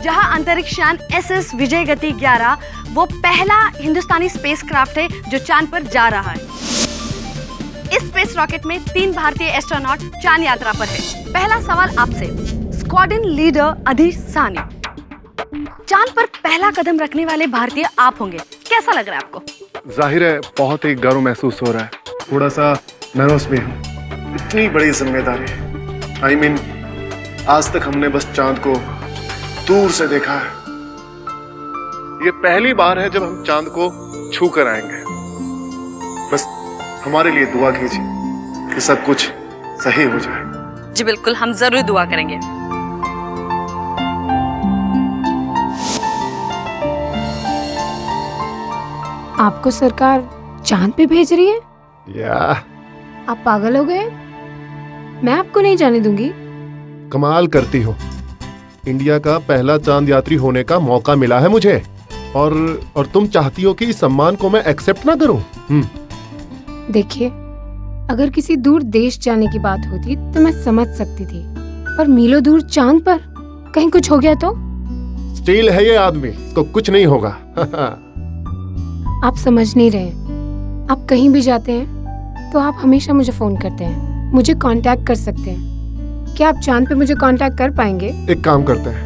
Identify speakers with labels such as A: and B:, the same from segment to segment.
A: जहां अंतरिक्ष यान SS विजयगति 11 वो पहला हिंदुस्तानी स्पेसक्राफ्ट है जो चांद पर जा रहा है। इस स्पेस रॉकेट में 3 भारतीय एस्ट्रोनॉट चांद यात्रा पर है। पहला सवाल आपसे, स्क्वाड्रन लीडर अधीर साहनी, चांद पर पहला कदम रखने वाले भारतीय आप होंगे, कैसा लग रहा है आपको?
B: जाहिर है बहुत ही गर्व महसूस हो रहा है, थोड़ा सा नर्वस भी हूँ। इतनी बड़ी जिम्मेदारी, I mean, आज तक हमने बस चांद को दूर से देखा है। ये पहली बार है जब हम चांद को छू कर आएंगे। बस हमारे लिए दुआ कीजिए कि सब कुछ सही हो जाए।
A: जी बिल्कुल, हम जरूर दुआ करेंगे।
C: आपको सरकार चांद पे भेज रही है?
B: या
C: आप पागल हो गए? मैं आपको नहीं जाने दूंगी।
B: कमाल करती हो, इंडिया का पहला चांद यात्री होने का मौका मिला है मुझे, और तुम चाहती हो कि इस सम्मान को मैं एक्सेप्ट ना करूं?
C: देखिए, अगर किसी दूर देश जाने की बात होती तो मैं समझ सकती थी, पर मीलों दूर चांद पर कहीं कुछ हो गया तो?
B: स्टील है ये आदमी, इसको कुछ नहीं होगा।
C: आप समझ नहीं रहे। आप कहीं भी जाते हैं तो आप हमेशा मुझे फोन करते हैं, मुझे कांटेक्ट कर सकते हैं। क्या आप चांद पे मुझे कांटेक्ट कर पाएंगे?
B: एक काम करते हैं,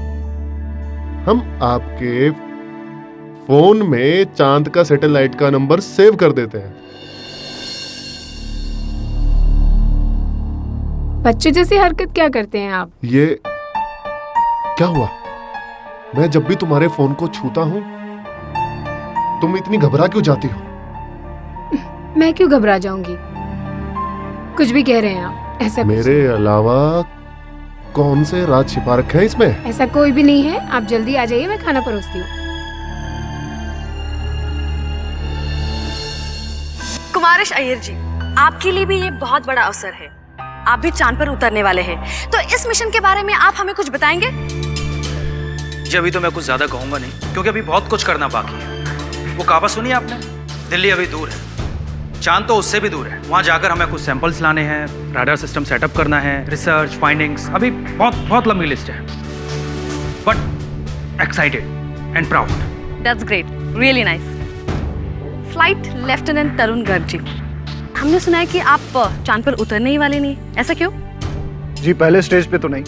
B: हम आपके फोन में चांद का सैटेलाइट का नंबर सेव कर देते हैं।
C: बच्चे जैसी हरकत क्या करते हैं आप?
B: ये क्या हुआ? मैं जब भी तुम्हारे फोन को छूता हूँ तुम इतनी घबरा क्यों जाती हो?
C: मैं क्यों घबरा जाऊंगी? कुछ भी कह रहे हैं आप, ऐसा
B: मेरे अलावा कौन से राज छिपा रखे हैं इसमें?
C: ऐसा कोई भी नहीं है। आप जल्दी आ जाइए, मैं खाना परोसती हूँ।
A: कुमारेश अय्यर जी, आपके लिए भी ये बहुत बड़ा अवसर है। आप भी चांद पर उतरने वाले हैं, तो इस मिशन के बारे में आप हमें कुछ बताएंगे?
D: जी अभी तो मैं कुछ ज्यादा कहूंगा नहीं, क्योंकि अभी बहुत कुछ करना बाकी है। वो कहावत सुनी आपने, दिल्ली अभी दूर है, चांद तो उससे भी दूर है। वहां जाकर हमें कुछ सैंपल्स लाने हैं, राडार सिस्टम सेटअप करना है, रिसर्च फाइंडिंग्स, अभी बहुत बहुत लंबी लिस्ट है। But excited and proud.
A: That's great, really nice. Flight lieutenant Tarun Garg ji, हमने सुना है कि आप चांद पर उतरने ही वाले नहीं, ऐसा क्यों?
E: जी पहले स्टेज पे तो नहीं,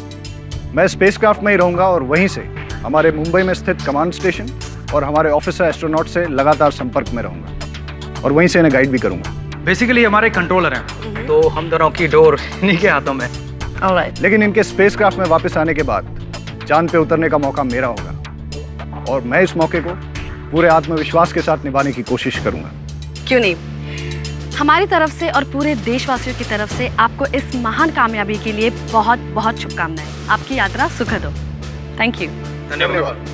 E: मैं स्पेसक्राफ्ट में ही रहूंगा और वहीं से हमारे मुंबई में स्थित कमांड स्टेशन और हमारे ऑफिसर एस्ट्रोनॉट से लगातार संपर्क में रहूंगा और वहीं से इन्हें गाइड भी करूंगा।
D: बेसिकली हमारे कंट्रोलर हैं, तो हम दोनों की डोर इन्हीं के हाथों में।
A: ऑलराइट।
E: लेकिन इनके स्पेसक्राफ्ट में वापस आने के बाद चांद पे उतरने का मौका मेरा होगा और मैं इस मौके को पूरे आत्मविश्वास के साथ निभाने की कोशिश करूंगा।
A: क्यों नहीं, हमारी तरफ से और पूरे देशवासियों की तरफ से आपको इस महान कामयाबी के लिए बहुत बहुत शुभकामनाएं। आपकी यात्रा सुखद हो। Thank you.
D: धन्यवाद।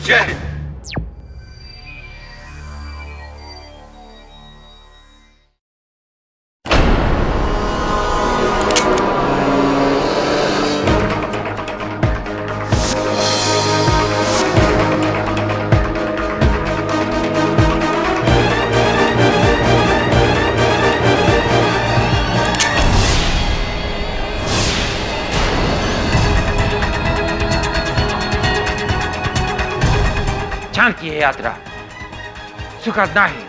D: जय हिंद।
F: चांद की यात्रा सुखद नहीं,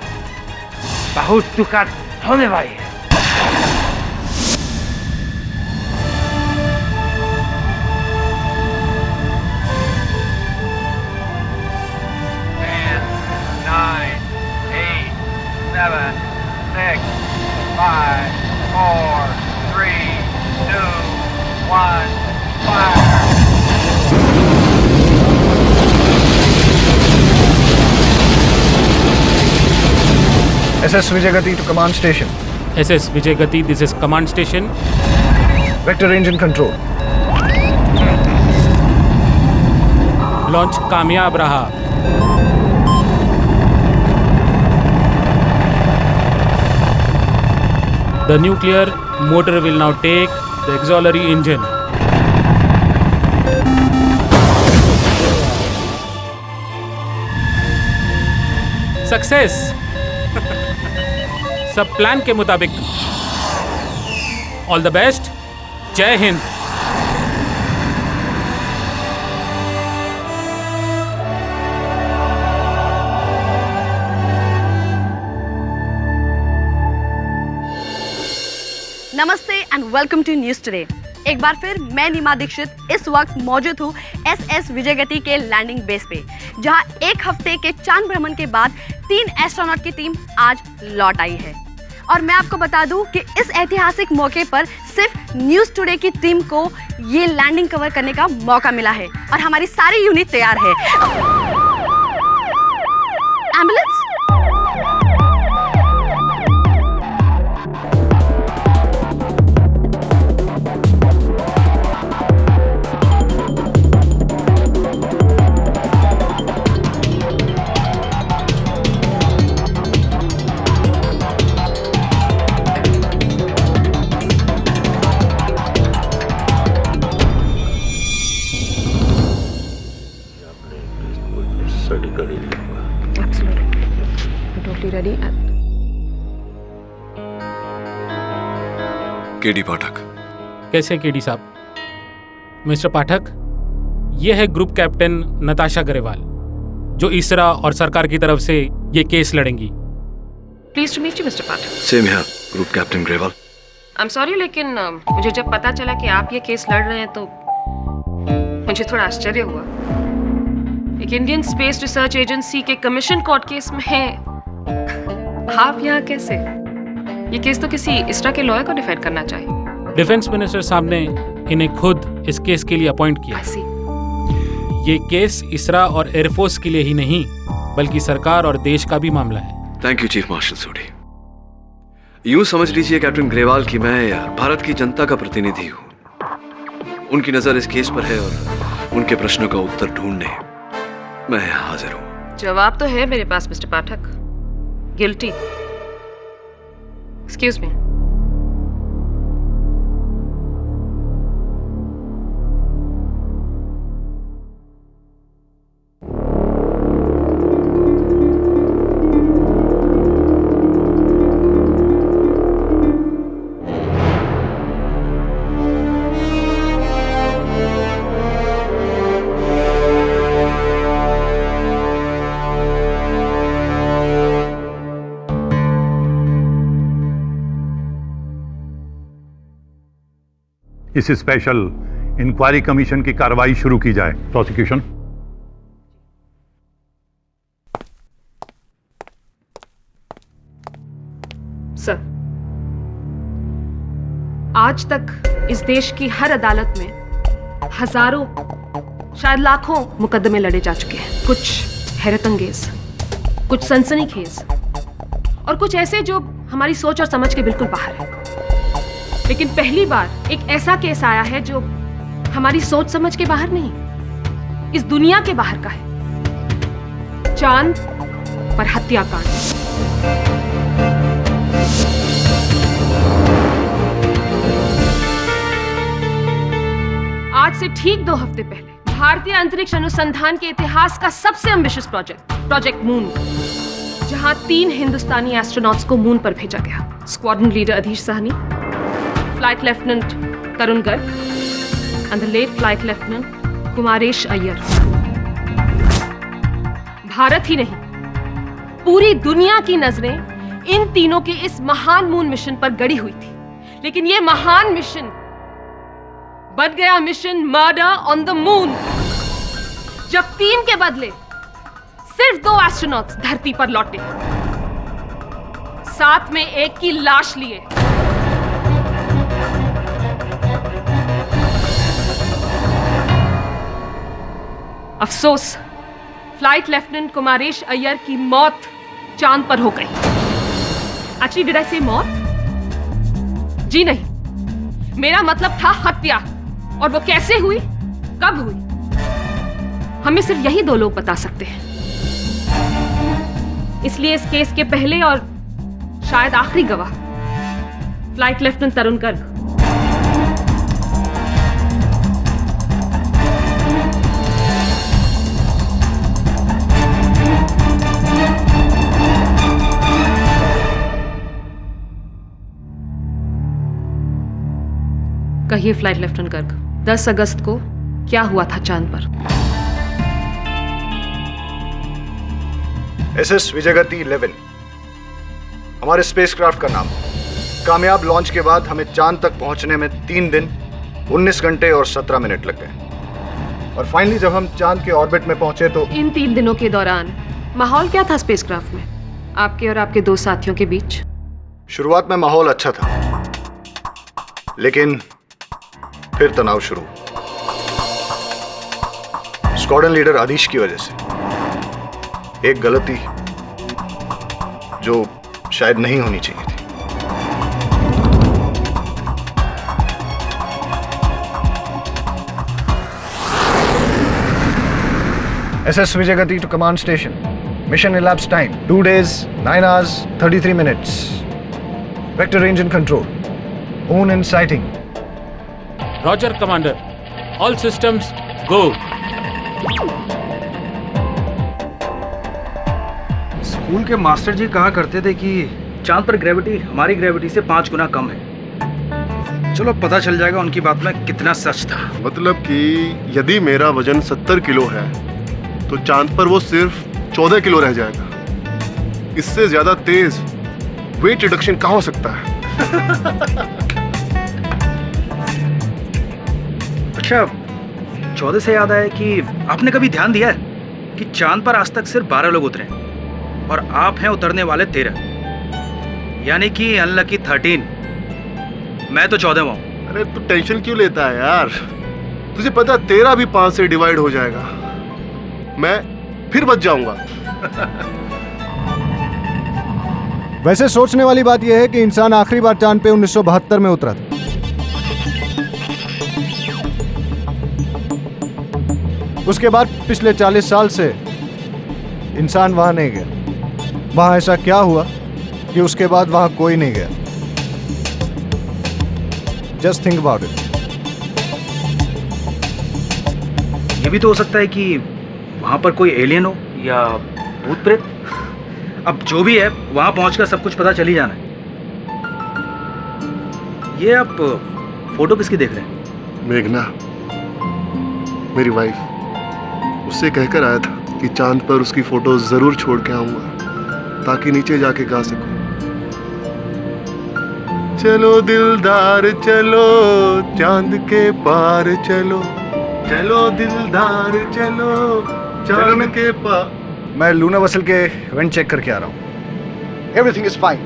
F: बहुत दुखद होने वाली है। Nine, 8, 7, 6, 5, 4, 3, 2, 1, fire!
E: SS Vijayagati to command station.
G: SS Vijayagati, this is command station.
E: Vector engine control.
G: Launch कामयाब रहा। The nuclear motor will now take the auxiliary engine. Success! सब प्लान के मुताबिक। All the best. जय हिंद।
A: नमस्ते and welcome to news today. एक बार फिर मैं नीमा दीक्षित इस वक्त मौजूद हूँ SS विजयगति के लैंडिंग बेस पे, जहाँ एक हफ्ते के चांद भ्रमण के बाद 3 एस्ट्रोनॉट की टीम आज लौट आई है। और मैं आपको बता दूं कि इस ऐतिहासिक मौके पर सिर्फ न्यूज टुडे की टीम को ये लैंडिंग कवर करने का मौका मिला है और हमारी सारी यूनिट तैयार है। एम्बुलेंस
B: केडी पाठक।
G: कैसे केडी साहब? मिस्टर पाठक, ये है ग्रुप कैप्टन नताशा गरेवाल, जो इसरा और सरकार की तरफ से ये केस लड़ेंगी।
H: Please to meet you mister Pathak.
B: Same here, group captain Grewal.
H: I am sorry, लेकिन मुझे जब पता चला कि आप ये केस लड़ रहे हैं तो मुझे थोड़ा आश्चर्य हुआ। एक इंडियन स्पेस रिसर्च एजेंसी के कमीशन कोर्ट केस में आप यहाँ कैसे? ये केस तो किसी इसरा के लॉयर को डिफेंड करना चाहिए।
G: डिफेंस मिनिस्टर साहब ने इन्हें खुद इस केस के लिए अपॉइंट किया।
H: I see.
G: ये केस इसरा और एयरफोर्स के लिए ही नहीं, बल्कि सरकार और देश का भी मामला है।
I: थैंक यू चीफ मार्शल सोडी। यूं समझ लीजिए कैप्टन ग्रेवाल कि मैं भारत की जनता का प्रतिनिधि हूं। उनकी नजर इस केस पर है और उनके प्रश्नों का उत्तर ढूंढने मैं यहाँ हाजिर हूँ।
H: जवाब तो है मेरे पास मिस्टर पाठक। गिल्टी। Excuse me.
J: इस स्पेशल इंक्वायरी कमीशन की कार्रवाई शुरू की जाए। प्रोसिक्यूशन।
H: सर, आज तक इस देश की हर अदालत में हजारों, शायद लाखों मुकदमे लड़े जा चुके हैं। कुछ हैरत अंगेज, कुछ सनसनीखेज और कुछ ऐसे जो हमारी सोच और समझ के बिल्कुल बाहर है। लेकिन पहली बार एक ऐसा केस आया है जो हमारी सोच समझ के बाहर नहीं, इस दुनिया के बाहर का है। चांद पर हत्याकांड। आज से ठीक 2 हफ्ते पहले भारतीय अंतरिक्ष अनुसंधान के इतिहास का सबसे एम्बिशियस प्रोजेक्ट मून, जहां 3 हिंदुस्तानी एस्ट्रोनॉट्स को मून पर भेजा गया। Squadron leader Adhish Sahni, flight lieutenant Tarun Garg and the late flight lieutenant Kumaresh Iyer. Bharat ही नहीं, पूरी दुनिया की नजरें इन तीनों के इस महान मून मिशन पर गड़ी हुई थी। लेकिन यह महान मिशन बन गया mission murder on the moon, जब 3 के बदले सिर्फ 2 एस्ट्रोनॉट्स धरती पर लौटे, साथ में एक की लाश लिए। अफसोस, फ्लाइट लेफ्टिनेंट कुमारेश अय्यर की मौत चांद पर हो गई। एक्चुअली डिड आई से मौत? जी नहीं, मेरा मतलब था हत्या। और वो कैसे हुई, कब हुई, हमें सिर्फ यही 2 लोग बता सकते हैं। इसलिए इस केस के पहले और शायद आखिरी गवाह फ्लाइट लेफ्टिनेंट तरुण गर्ग। कहिए फ्लाइट लेफ्टिनेंट गर्ग, 10 अगस्त को क्या हुआ था चांद पर?
E: SS विजयगति 11 हमारे स्पेसक्राफ्ट का नाम। कामयाब लॉन्च के बाद हमें चांद तक पहुंचने में 3 दिन 19 घंटे और 17 मिनट लग गए। और फाइनली जब हम चांद के ऑर्बिट में पहुंचे तो
H: इन 3 दिनों के दौरान माहौल क्या था स्पेसक्राफ्ट में, आपके और आपके 2 साथियों के बीच?
E: शुरुआत में माहौल अच्छा था, लेकिन फिर तनाव शुरू। स्क्वाड्रन लीडर आदिश की वजह से एक गलती जो शायद नहीं होनी चाहिए थी। SS Vijayagati to command station. Mission elapsed time 2 days, 9 hours, 33 minutes. Vector range and control. Moon in sighting.
G: Roger commander, all systems go.
D: School के मास्टर जी कहा करते थे कि चांद पर ग्रेविटी हमारी ग्रेविटी से 5 गुना कम है। चलो पता चल जाएगा उनकी बात में कितना सच था।
B: मतलब कि यदि मेरा वजन 70 किलो है तो चांद पर वो सिर्फ 14 किलो रह जाएगा। इससे ज्यादा तेज वेट रिडक्शन कहाँ हो सकता है?
D: अच्छा, 14 से याद आया कि आपने कभी ध्यान दिया है कि चांद पर आज तक सिर्फ 12 लोग उतरे और आप हैं उतरने वाले 13, यानी कि अनलकी 13। मैं तो 14वां हूं।
B: अरे तू टेंशन क्यों लेता है यार? तुझे पता है तेरा भी 5 से डिवाइड हो जाएगा, मैं फिर बच जाऊंगा।
E: वैसे सोचने वाली बात यह है कि इंसान आखिरी बार चांद पे 1972 में उतरा था। उसके बाद पिछले 40 साल से इंसान वहां नहीं गया। वहां ऐसा क्या हुआ कि उसके बाद वहां कोई नहीं गया? Just think about it.
D: ये भी तो हो सकता है कि वहां पर कोई एलियन हो या भूत प्रेत। अब जो भी है वहां पहुंचकर सब कुछ पता चल ही जाना है। ये आप फोटो किसकी देख रहे हैं?
B: मेघना, मेरी वाइफ। उससे कहकर आया था कि चांद पर उसकी फोटो जरूर छोड़ के आऊंगा ताकि नीचे जाके गा सकूं। चलो दिलदार चलो चांद के पार चलो, चलो दिलदार चलो चांद के पार। मैं लूना वसल के इवेंट चेक करके आ रहा हूँ। Everything is fine.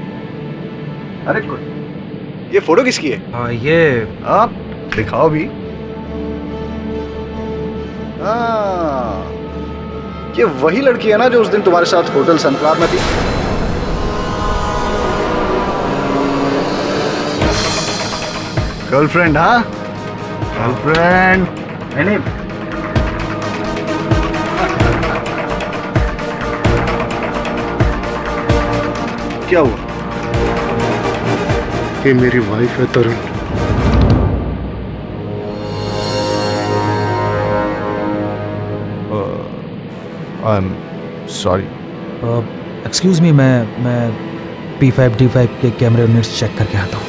B: अरे गुड। ये फोटो किसकी है?
D: ये
B: आप दिखाओ भी। ये वही लड़की है ना जो उस दिन तुम्हारे साथ होटल सनफ्लावर में थी? गर्लफ्रेंड? हाँ, गर्लफ्रेंड।
D: नहीं,
B: क्या हुआ? ये मेरी वाइफ है Tarun.
E: I am sorry.
D: Excuse me, मैं P5 D5 के कैमरे यूनिट्स चेक करके आता हूँ।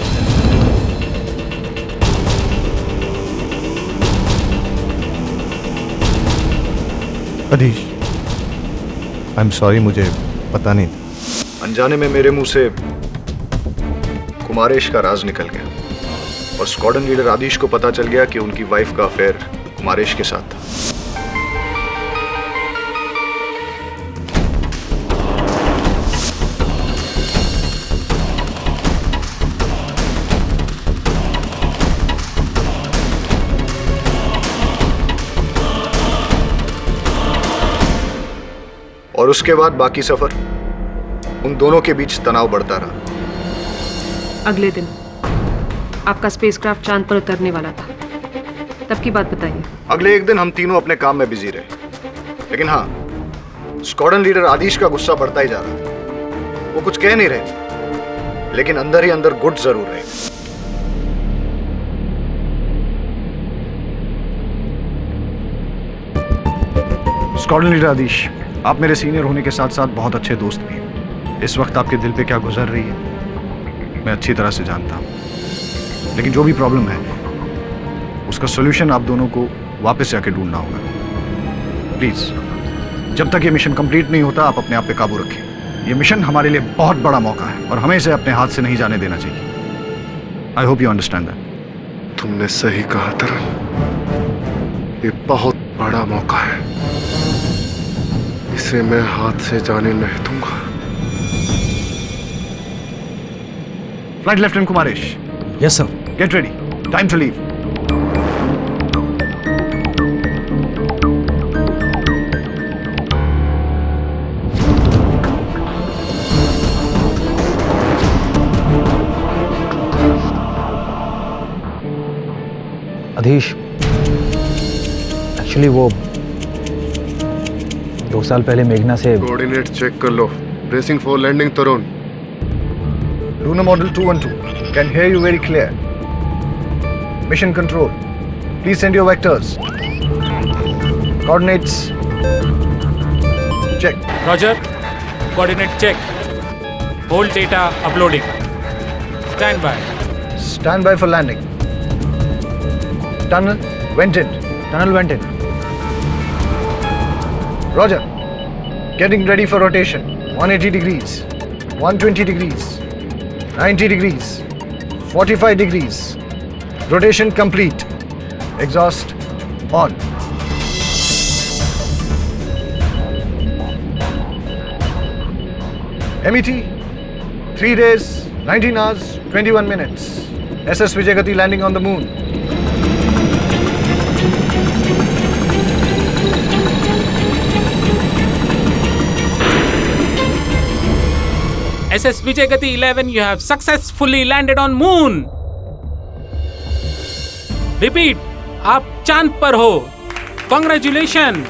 E: अधीश, आई एम सॉरी, मुझे पता नहीं था। अनजाने में मेरे मुंह से कुमारेश का राज निकल गया और स्क्वाड्रन लीडर आदिश को पता चल गया कि उनकी वाइफ का अफेयर कुमारेश के साथ था। और उसके बाद बाकी सफर उन दोनों के बीच तनाव बढ़ता रहा।
H: अगले दिन आपका स्पेसक्राफ्ट चांद पर उतरने वाला था, तब की बात बताइए।
E: अगले एक दिन हम तीनों अपने काम में बिजी रहे, लेकिन हाँ, स्क्वाड्रन लीडर आदिश का गुस्सा बढ़ता ही जा रहा था। वो कुछ कह नहीं रहे, लेकिन अंदर ही अंदर गुट जरूर रहे। स्क्वाड्रन लीडर आदिश, आप मेरे सीनियर होने के साथ साथ बहुत अच्छे दोस्त भी हैं। इस वक्त आपके दिल पे क्या गुजर रही है मैं अच्छी तरह से जानता हूँ, लेकिन जो भी प्रॉब्लम है उसका सॉल्यूशन आप दोनों को वापस जाके ढूंढना होगा। प्लीज, जब तक ये मिशन कंप्लीट नहीं होता आप अपने आप पे काबू रखें। ये मिशन हमारे लिए बहुत बड़ा मौका है और हमें इसे अपने हाथ से नहीं जाने देना चाहिए। I hope you understand that.
B: तुमने सही कहा तरन, ये बहुत बड़ा मौका है, इसे मैं हाथ से जाने नहीं दूंगा।
E: Flight lieutenant Kumaresh,
D: yes sir.
E: Get ready, time to leave.
D: Adhish, actually वो 2 साल पहले मेघना से
B: कोऑर्डिनेट चेक कर लो। Bracing for landing Tarun.
E: Lunar Model 212 can hear you very clear. Mission Control, please send your vectors. Coordinates check.
G: Roger. Coordinate check. Whole data uploading. Stand by.
E: Stand by for landing. Tunnel vented.
D: Tunnel vented.
E: Roger. Getting ready for rotation. 180 degrees, 120 degrees, 90 degrees, 45 degrees. Rotation complete. Exhaust on. MET, 3 days, 19 hours, 21 minutes. SS Vijayagati landing on the moon.
G: SS Vijayagati 11, you have successfully landed on moon. Repeat, आप चांद पर हो. Congratulations.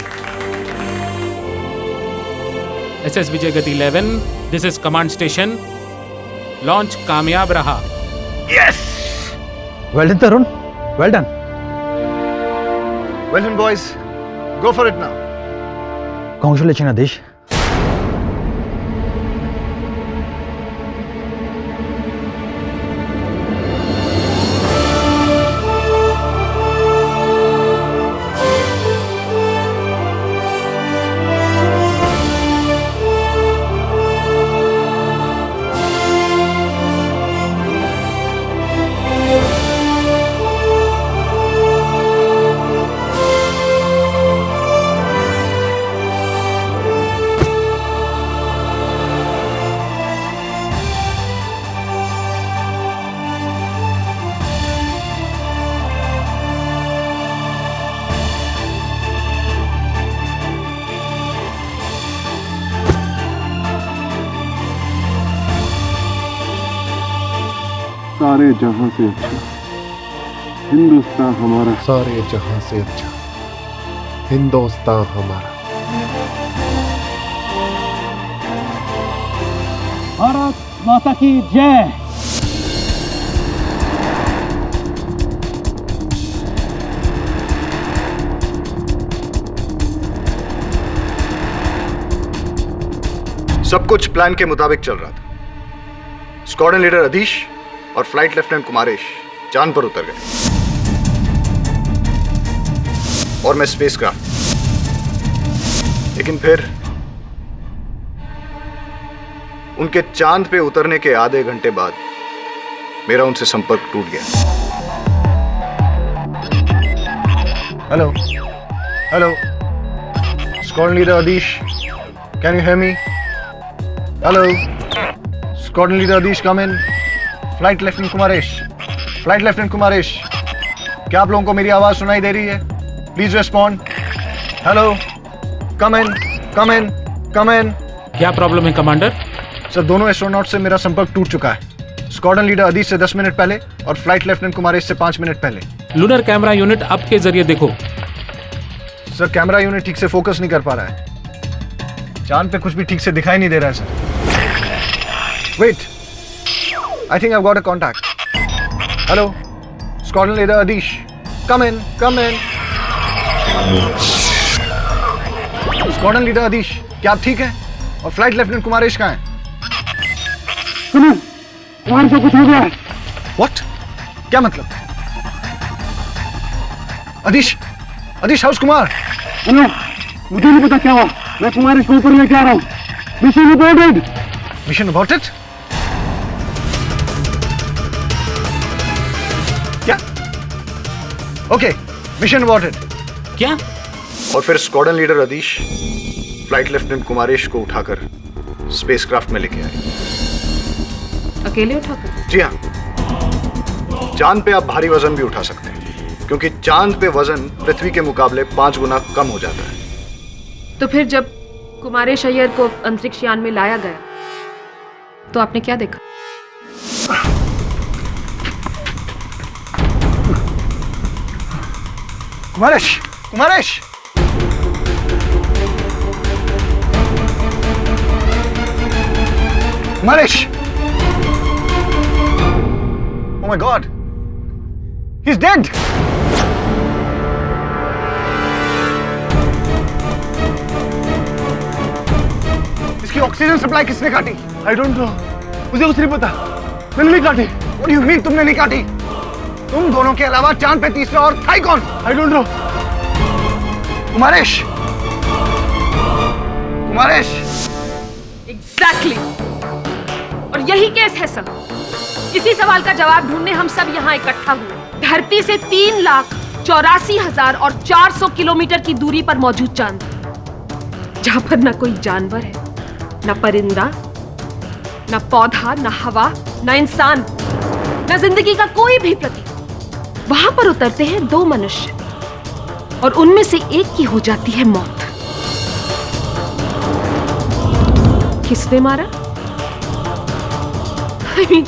G: SS Vijayagati 11, this is command station. Launch कामयाब रहा.
E: Yes!
D: Well done Tarun, well done.
E: Well done, boys. Go for it now.
D: Congratulation Adhish.
B: सारे जहां से अच्छा हिंदुस्तान हमारा। सारे जहां से अच्छा हिंदुस्तान हमारा।
K: भारत माता की जय।
E: सब कुछ प्लान के मुताबिक चल रहा था। स्क्वाड्रन लीडर अधीश और फ्लाइट लेफ्टिनेंट कुमारेश चांद पर उतर गए और मैं स्पेसक्राफ्ट। लेकिन फिर उनके चांद पे उतरने के आधे घंटे बाद मेरा उनसे संपर्क टूट गया। Hello hello, squadron leader अधीश, can you hear me? Hello, squadron leader अधीश, come in. Flight lieutenant Kumaresh, flight lieutenant Kumaresh, क्या आप लोगों को मेरी आवाज सुनाई दे रही है? Please respond. हेलो, कम इन, कम इन, कम इन।
G: क्या प्रॉब्लम है कमांडर?
E: सर, दोनों एस्ट्रोनॉट से मेरा संपर्क टूट चुका है। स्क्वाड्रन लीडर अधीश से 10 मिनट पहले और फ्लाइट लेफ्टिनेंट कुमारेश से 5 मिनट पहले।
G: लूनर कैमरा यूनिट अब के जरिए देखो।
E: सर, कैमरा यूनिट ठीक से फोकस नहीं कर पा रहा है। चांद पे कुछ भी ठीक से दिखाई नहीं दे रहा है sir. Wait, I think I've got a contact. Hello, Squadron Leader Adish. Come in, come in. Squadron Leader Adish, क्या आप ठीक हैं? और फ्लाइट लेफ्टिनेंट कुमारेश कहाँ हैं?
K: सुनो, कुमार को कुछ हो गया है।
E: What? क्या मतलब? अधीश, अधीश, हाउस कुमार?
K: सुनो, मुझे नहीं पता क्या हुआ। मैं कुमारेश को ऊपर लेके आ रहा हूँ। Mission aborted.
E: Mission aborted? Okay, mission aborted.
G: क्या?
E: और फिर squadron leader Adhish flight lieutenant Kumaresh को उठाकर स्पेसक्राफ्ट में लेके आए।
H: अकेले उठाकर?
E: जी हाँ, चांद पे आप भारी वजन भी उठा सकते हैं, क्योंकि चांद पे वजन पृथ्वी के मुकाबले 5 गुना कम हो जाता है।
H: तो फिर जब कुमारेश अय्यर को अंतरिक्ष यान में लाया गया तो आपने क्या देखा?
E: Kumaresh, Kumaresh! Kumaresh! Oh my God! He's dead! इसकी ऑक्सीजन सप्लाई किसने काटी?
B: आई डोंट नो, मुझे कुछ नहीं पता, मैंने नहीं काटी।
E: What do you mean तुमने नहीं काटी? तुम दोनों के अलावा चांद पे तीसरा और था ही कौन?
B: I don't know.
E: Kumaresh! Kumaresh!
H: Exactly. और यही केस है सब। इसी सवाल का जवाब ढूंढने हम सब यहाँ इकट्ठा हुए। धरती से 3,84,400 किलोमीटर की दूरी पर मौजूद चांद, जहां पर न कोई जानवर है, न परिंदा, न पौधा, न हवा, न इंसान, न जिंदगी का कोई भी प्रतीक। वहां पर उतरते हैं 2 मनुष्य और उनमें से एक की हो जाती है मौत। किसने मारा? I mean,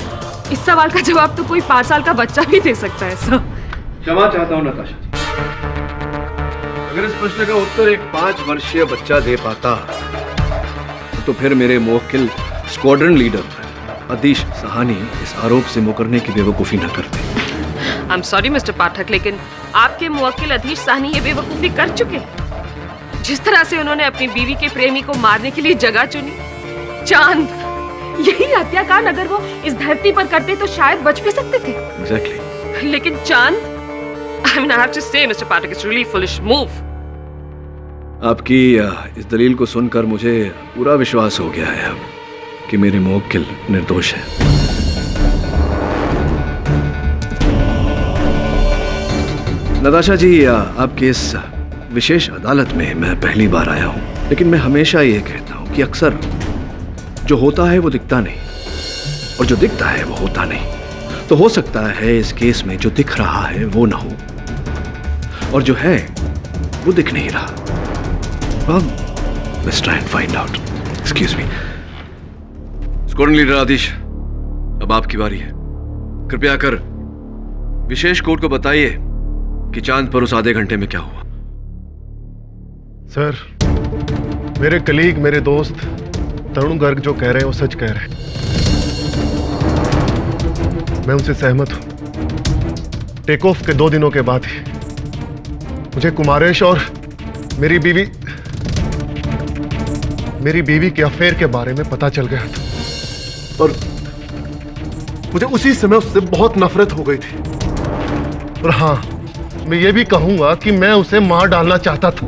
H: इस सवाल का जवाब तो कोई 5 साल का बच्चा भी दे सकता है सर।
I: क्षमा चाहता हूं नताशा जी। अगर इस प्रश्न का उत्तर एक 5 वर्षीय बच्चा दे पाता तो फिर मेरे मुवक्किल स्क्वाड्रन लीडर अदीश सहानी इस आरोप से मुकरने की बेवकूफी न करते।
H: आई एम सॉरी मिस्टर पाठक, लेकिन आपके मुवक्किल अदीश साहनी ये बेवकूफी कर चुके हैं। जिस तरह से उन्होंने अपनी बीवी के प्रेमी को मारने के लिए जगह चुनी, चांद, यही हत्याकांड अगर वो इस धरती पर करते तो शायद बच भी सकते थे।
I: Exactly.
H: लेकिन चांद, I mean, I have to say, Mr. Pathak, it's really foolish move.
I: आपकी इस दलील को सुनकर मुझे पूरा विश्वास हो गया है अब कि मेरे मुवक्किल निर्दोष है। नताशा जी, आपके इस विशेष अदालत में मैं पहली बार आया हूं, लेकिन मैं हमेशा ये कहता हूं कि अक्सर जो होता है वो दिखता नहीं और जो दिखता है वो होता नहीं। तो हो सकता है इस केस में जो दिख रहा है वो ना हो और जो है वो दिख नहीं रहा। Let's try and find out. Excuse me. Squadron leader Adhish, अब आपकी बारी है। कृपया कर विशेष कोर्ट को बताइए कि चांद पर उस आधे घंटे में क्या हुआ।
B: सर, मेरे कलीग, मेरे दोस्त तरुण गर्ग जो कह रहे हैं वो सच कह रहे हैं। मैं उनसे सहमत हूं। टेक ऑफ के 2 दिनों के बाद ही मुझे कुमारेश और मेरी बीवी के अफेयर के बारे में पता चल गया था और मुझे उसी समय उससे बहुत नफरत हो गई थी। और हाँ, मैं ये भी कहूंगा कि मैं उसे मार डालना चाहता था।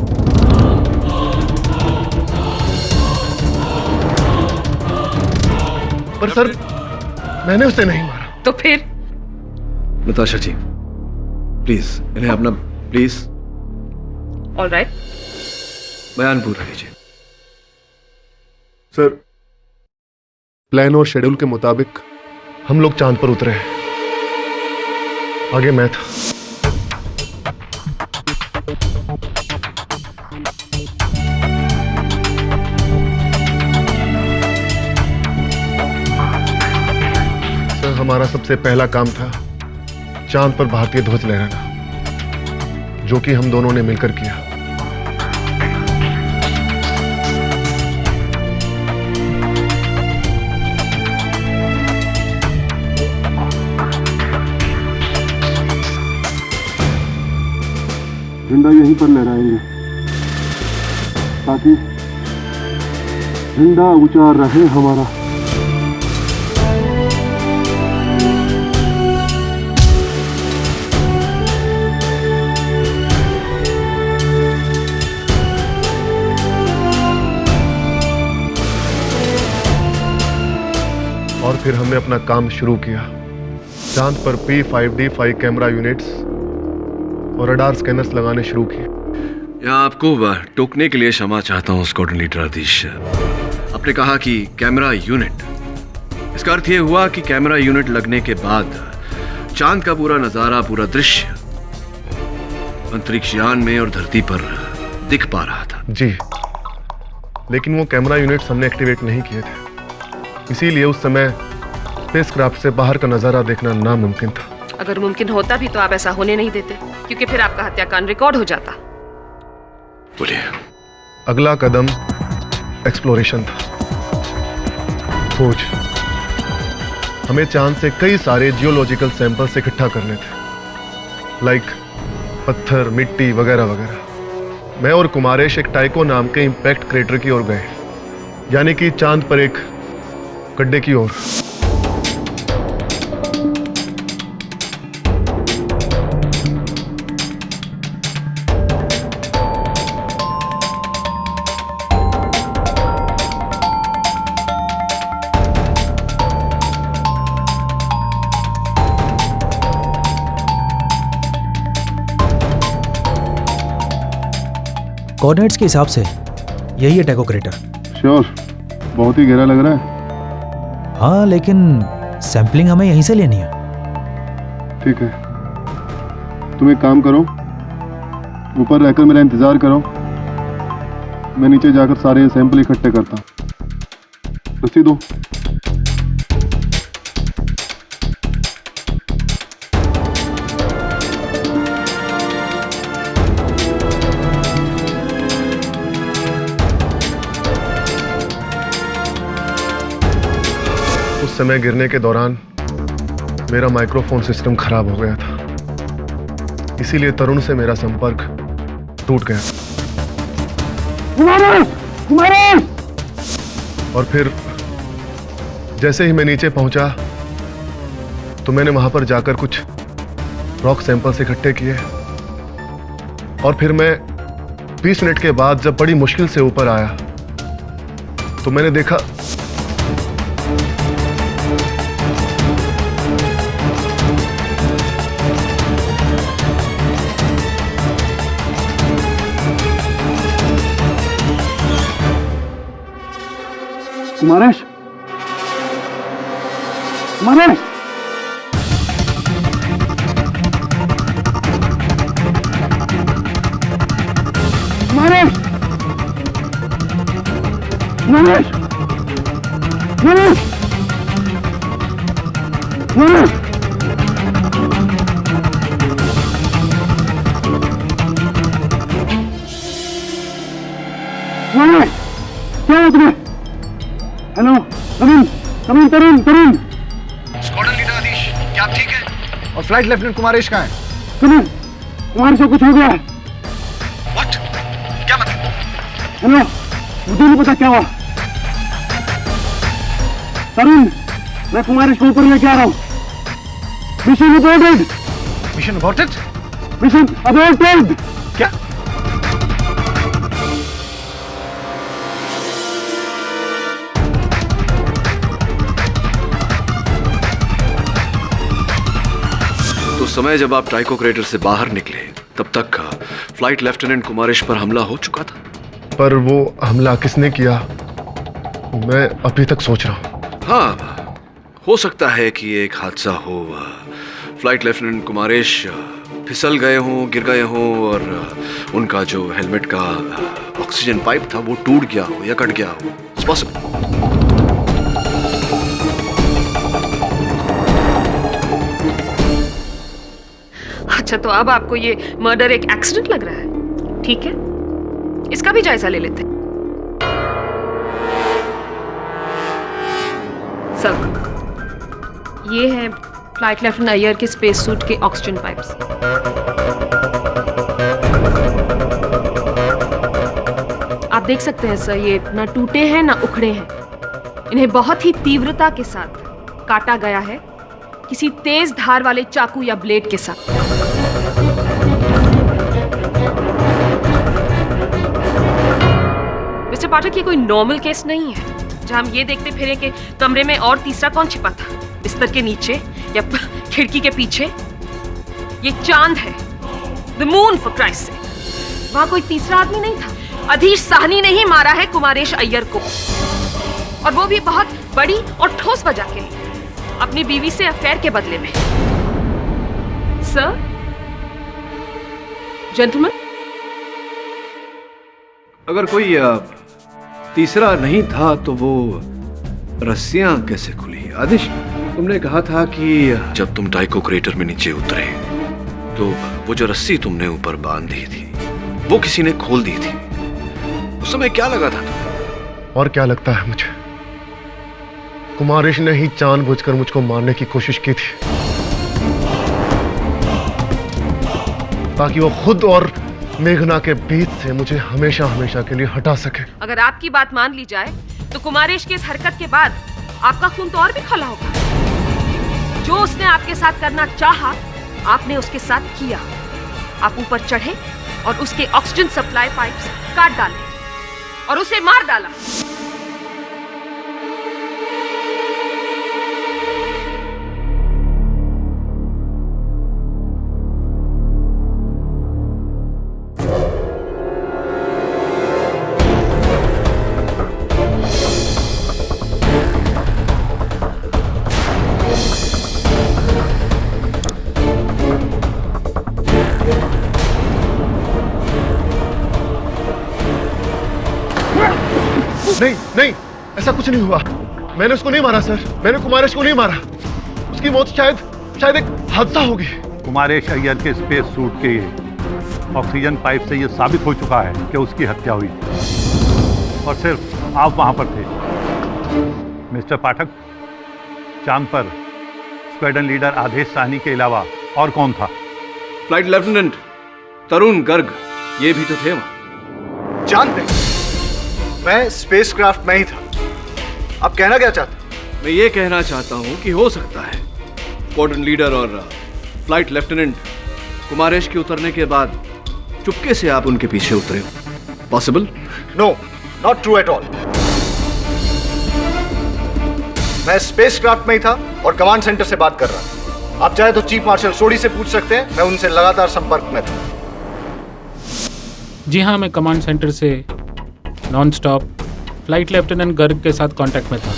B: पर सर, मैंने उसे नहीं मारा।
H: तो फिर?
I: नताशा जी, प्लीज इन्हें अपना प्लीज।
H: ऑल राइट,
I: बयान पूरा कीजिए।
B: सर, प्लान और शेड्यूल के मुताबिक हम लोग चांद पर उतरे हैं। आगे मैं था। सर, हमारा सबसे पहला काम था चांद पर भारतीय ध्वज लहराना, जो कि हम दोनों ने मिलकर किया।
K: झंडा यहीं पर लहराएंगे ताकि झंडा ऊंचा रहे हमारा।
B: और फिर हमने अपना काम शुरू किया। चांद पर P5D5 कैमरा यूनिट्स और रडार स्कैनर्स लगाने शुरू किए।
I: यहाँ आपको टोकने के लिए क्षमा चाहता हूँ स्क्वाड्रन लीडर आदिश। आपने कहा कि कैमरा यूनिट, इसका अर्थ ये हुआ कि कैमरा यूनिट लगने के बाद चांद का पूरा नजारा, पूरा दृश्य अंतरिक्ष यान में और धरती पर दिख पा रहा था।
B: जी, लेकिन वो कैमरा यूनिट्स हमने एक्टिवेट नहीं किए थे, इसीलिए उस समय स्पेसक्राफ्ट से बाहर का नजारा देखना नामुमकिन था।
H: अगर मुमकिन होता भी तो आप ऐसा होने नहीं देते, क्योंकि फिर आपका हत्याकांड रिकॉर्ड हो जाता।
I: बोलिए।
B: अगला कदम एक्सप्लोरेशन था, खोज। हमें चांद से कई सारे जियोलॉजिकल सैंपल्स इकट्ठा करने थे, लाइक पत्थर, मिट्टी वगैरह वगैरह। मैं और कुमारेश एक टाइको नाम के इंपैक्ट क्रेटर की ओर गए, यानी कि चांद पर एक गड्ढे की ओर।
L: कोऑर्डिनेट्स के हिसाब से यही है टाइको क्रेटर।
K: श्योर, बहुत ही गहरा लग रहा है।
L: हाँ, लेकिन सैंपलिंग हमें यहीं से लेनी है।
K: ठीक है, तुम एक काम करो, ऊपर रहकर मेरा इंतजार करो, मैं नीचे जाकर सारे सैंपल इकट्ठे करता हूँ। रस्सी दो।
B: उस समय गिरने के दौरान मेरा माइक्रोफोन सिस्टम खराब हो गया था, इसीलिए तरुण से मेरा संपर्क टूट गया। और फिर जैसे ही मैं नीचे पहुंचा तो मैंने वहां पर जाकर कुछ रॉक सैंपल्स इकट्ठे किए, और फिर मैं 20 मिनट के बाद जब बड़ी मुश्किल से ऊपर आया तो मैंने देखा
K: कुमारेश, कुमारेश, कुमारेश, कुमारेश, कुमारेश, कुमारेश, कुमारेश, क्या हुआ तुम्हें? हेलो, तरुण, तरुण।
E: स्क्वाड्रन लीडर आदिश, क्या आप ठीक है? और फ्लाइट लेफ्टिनेंट कुमारेश कहाँ है?
K: तरुण, कुमार से कुछ हो गया है।
E: What? क्या मतलब?
K: हेलो, मुझे नहीं पता क्या हुआ। तरुण, मैं कुमारेश को ऊपर लेके आ रहा हूँ। Mission aborted.
E: Mission aborted?
K: Mission aborted.
E: क्या?
I: तो समय जब आप टाइको क्रेटर से बाहर निकले तब तक फ्लाइट लेफ्टिनेंट कुमारेश पर हमला हो चुका था।
B: पर वो हमला किसने किया, मैं अभी तक सोच रहा हूँ।
I: हाँ, हो सकता है कि एक हादसा हो, फ्लाइट लेफ्टिनेंट कुमारेश फिसल गए हों, गिर गए हों, और उनका जो हेलमेट का ऑक्सीजन पाइप था वो टूट गया हो या कट गया हो। It's possible.
H: अच्छा, तो अब आपको ये मर्डर एक एक्सीडेंट लग रहा है? ठीक है, इसका भी जायजा ले लेते हैं। सर, ये है फ्लाइट लेफ्टिनेंट अय्यर के स्पेस सूट के ऑक्सीजन पाइप्स। आप देख सकते हैं सर, ये ना टूटे हैं ना उखड़े हैं। इन्हें बहुत ही तीव्रता के साथ काटा गया है, किसी तेज धार वाले चाकू या ब्लेड के साथ। मिस्टर पाठक, ये कोई नॉर्मल केस नहीं है जहां हम ये देखते फिरे कि कमरे में और तीसरा कौन छिपा था, बिस्तर के नीचे या खिड़की के पीछे। ये चांद है, द मून फॉर क्राइस्ट से। वहां कोई तीसरा आदमी नहीं था। अधीश साहनी ने ही मारा है कुमारेश अय्यर को, और वो भी बहुत बड़ी और ठोस वजह के लिए, अपनी बीवी से अफेयर के बदले में। सर, जेंटलमैन,
I: अगर कोई तीसरा नहीं था तो वो रस्सियां कैसे खुली? आदिश, तुमने कहा था कि जब तुम टाइको क्रेटर में नीचे उतरे तो वो जो रस्सी तुमने ऊपर बांध दी थी वो किसी ने खोल दी थी। उस समय क्या लगा था तुम्हें?
B: और क्या लगता है मुझे? कुमारेश ने ही जानबूझकर मुझको मारने की कोशिश की थी, ताकि वो खुद और मेघना के बीच से मुझे हमेशा हमेशा के लिए हटा सके।
H: अगर आपकी बात मान ली जाए तो कुमारेश की इस हरकत के बाद आपका खून तो और भी खौला होगा। जो उसने आपके साथ करना चाहा, आपने उसके साथ किया। आप ऊपर चढ़े और उसके ऑक्सीजन सप्लाई पाइप्स काट डाले और उसे मार डाला।
B: नहीं नहीं, ऐसा कुछ नहीं हुआ। मैंने उसको नहीं मारा सर, मैंने कुमारेश को नहीं मारा। उसकी मौत शायद एक हादसा होगी।
J: कुमारेश अय्यर के स्पेस सूट के ऑक्सीजन पाइप से यह साबित हो चुका है कि उसकी हत्या हुई और सिर्फ आप वहां पर थे। मिस्टर पाठक, चांद पर स्क्वाड्रन लीडर आदेश साहनी के अलावा और कौन था?
I: फ्लाइट लेफ्टिनेंट तरुण गर्ग, ये भी तो थे वहां।
E: चांद पे मैं स्पेसक्राफ्ट में ही था। आप कहना क्या चाहते?
I: मैं ये कहना चाहता हूं कि हो सकता है स्क्वाड्रन लीडर और फ्लाइट लेफ्टिनेंट कुमारेश के उतरने के बाद चुपके से आप उनके पीछे उतरे हो। Possible?
E: No, not true at all. मैं स्पेसक्राफ्ट में ही था और कमांड सेंटर से बात कर रहा था। आप चाहे तो चीफ मार्शल सोडी से पूछ सकते हैं, मैं उनसे लगातार संपर्क में था।
G: जी हाँ, मैं कमांड सेंटर से non stop flight lieutenant Garg के साथ कांटेक्ट में था।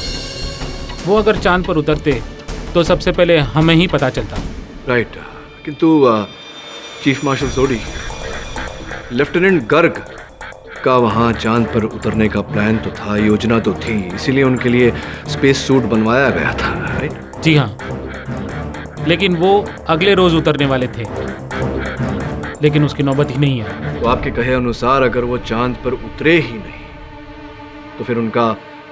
G: वो अगर चांद पर उतरते तो सबसे पहले हमें ही पता चलता।
I: राइट, किंतु चीफ मार्शल सोडी, लेफ्टिनेंट गर्ग का वहाँ चांद पर उतरने का प्लान तो था, योजना तो थी, इसीलिए उनके लिए स्पेस सूट बनवाया गया था। राइट?
G: जी हाँ, लेकिन वो अगले रोज उतरने वाले थे, लेकिन उसकी नौबत ही नहीं है।
I: तो आपके कहे अनुसार अगर वो चांद पर उतरे ही नहीं तो फिर उनका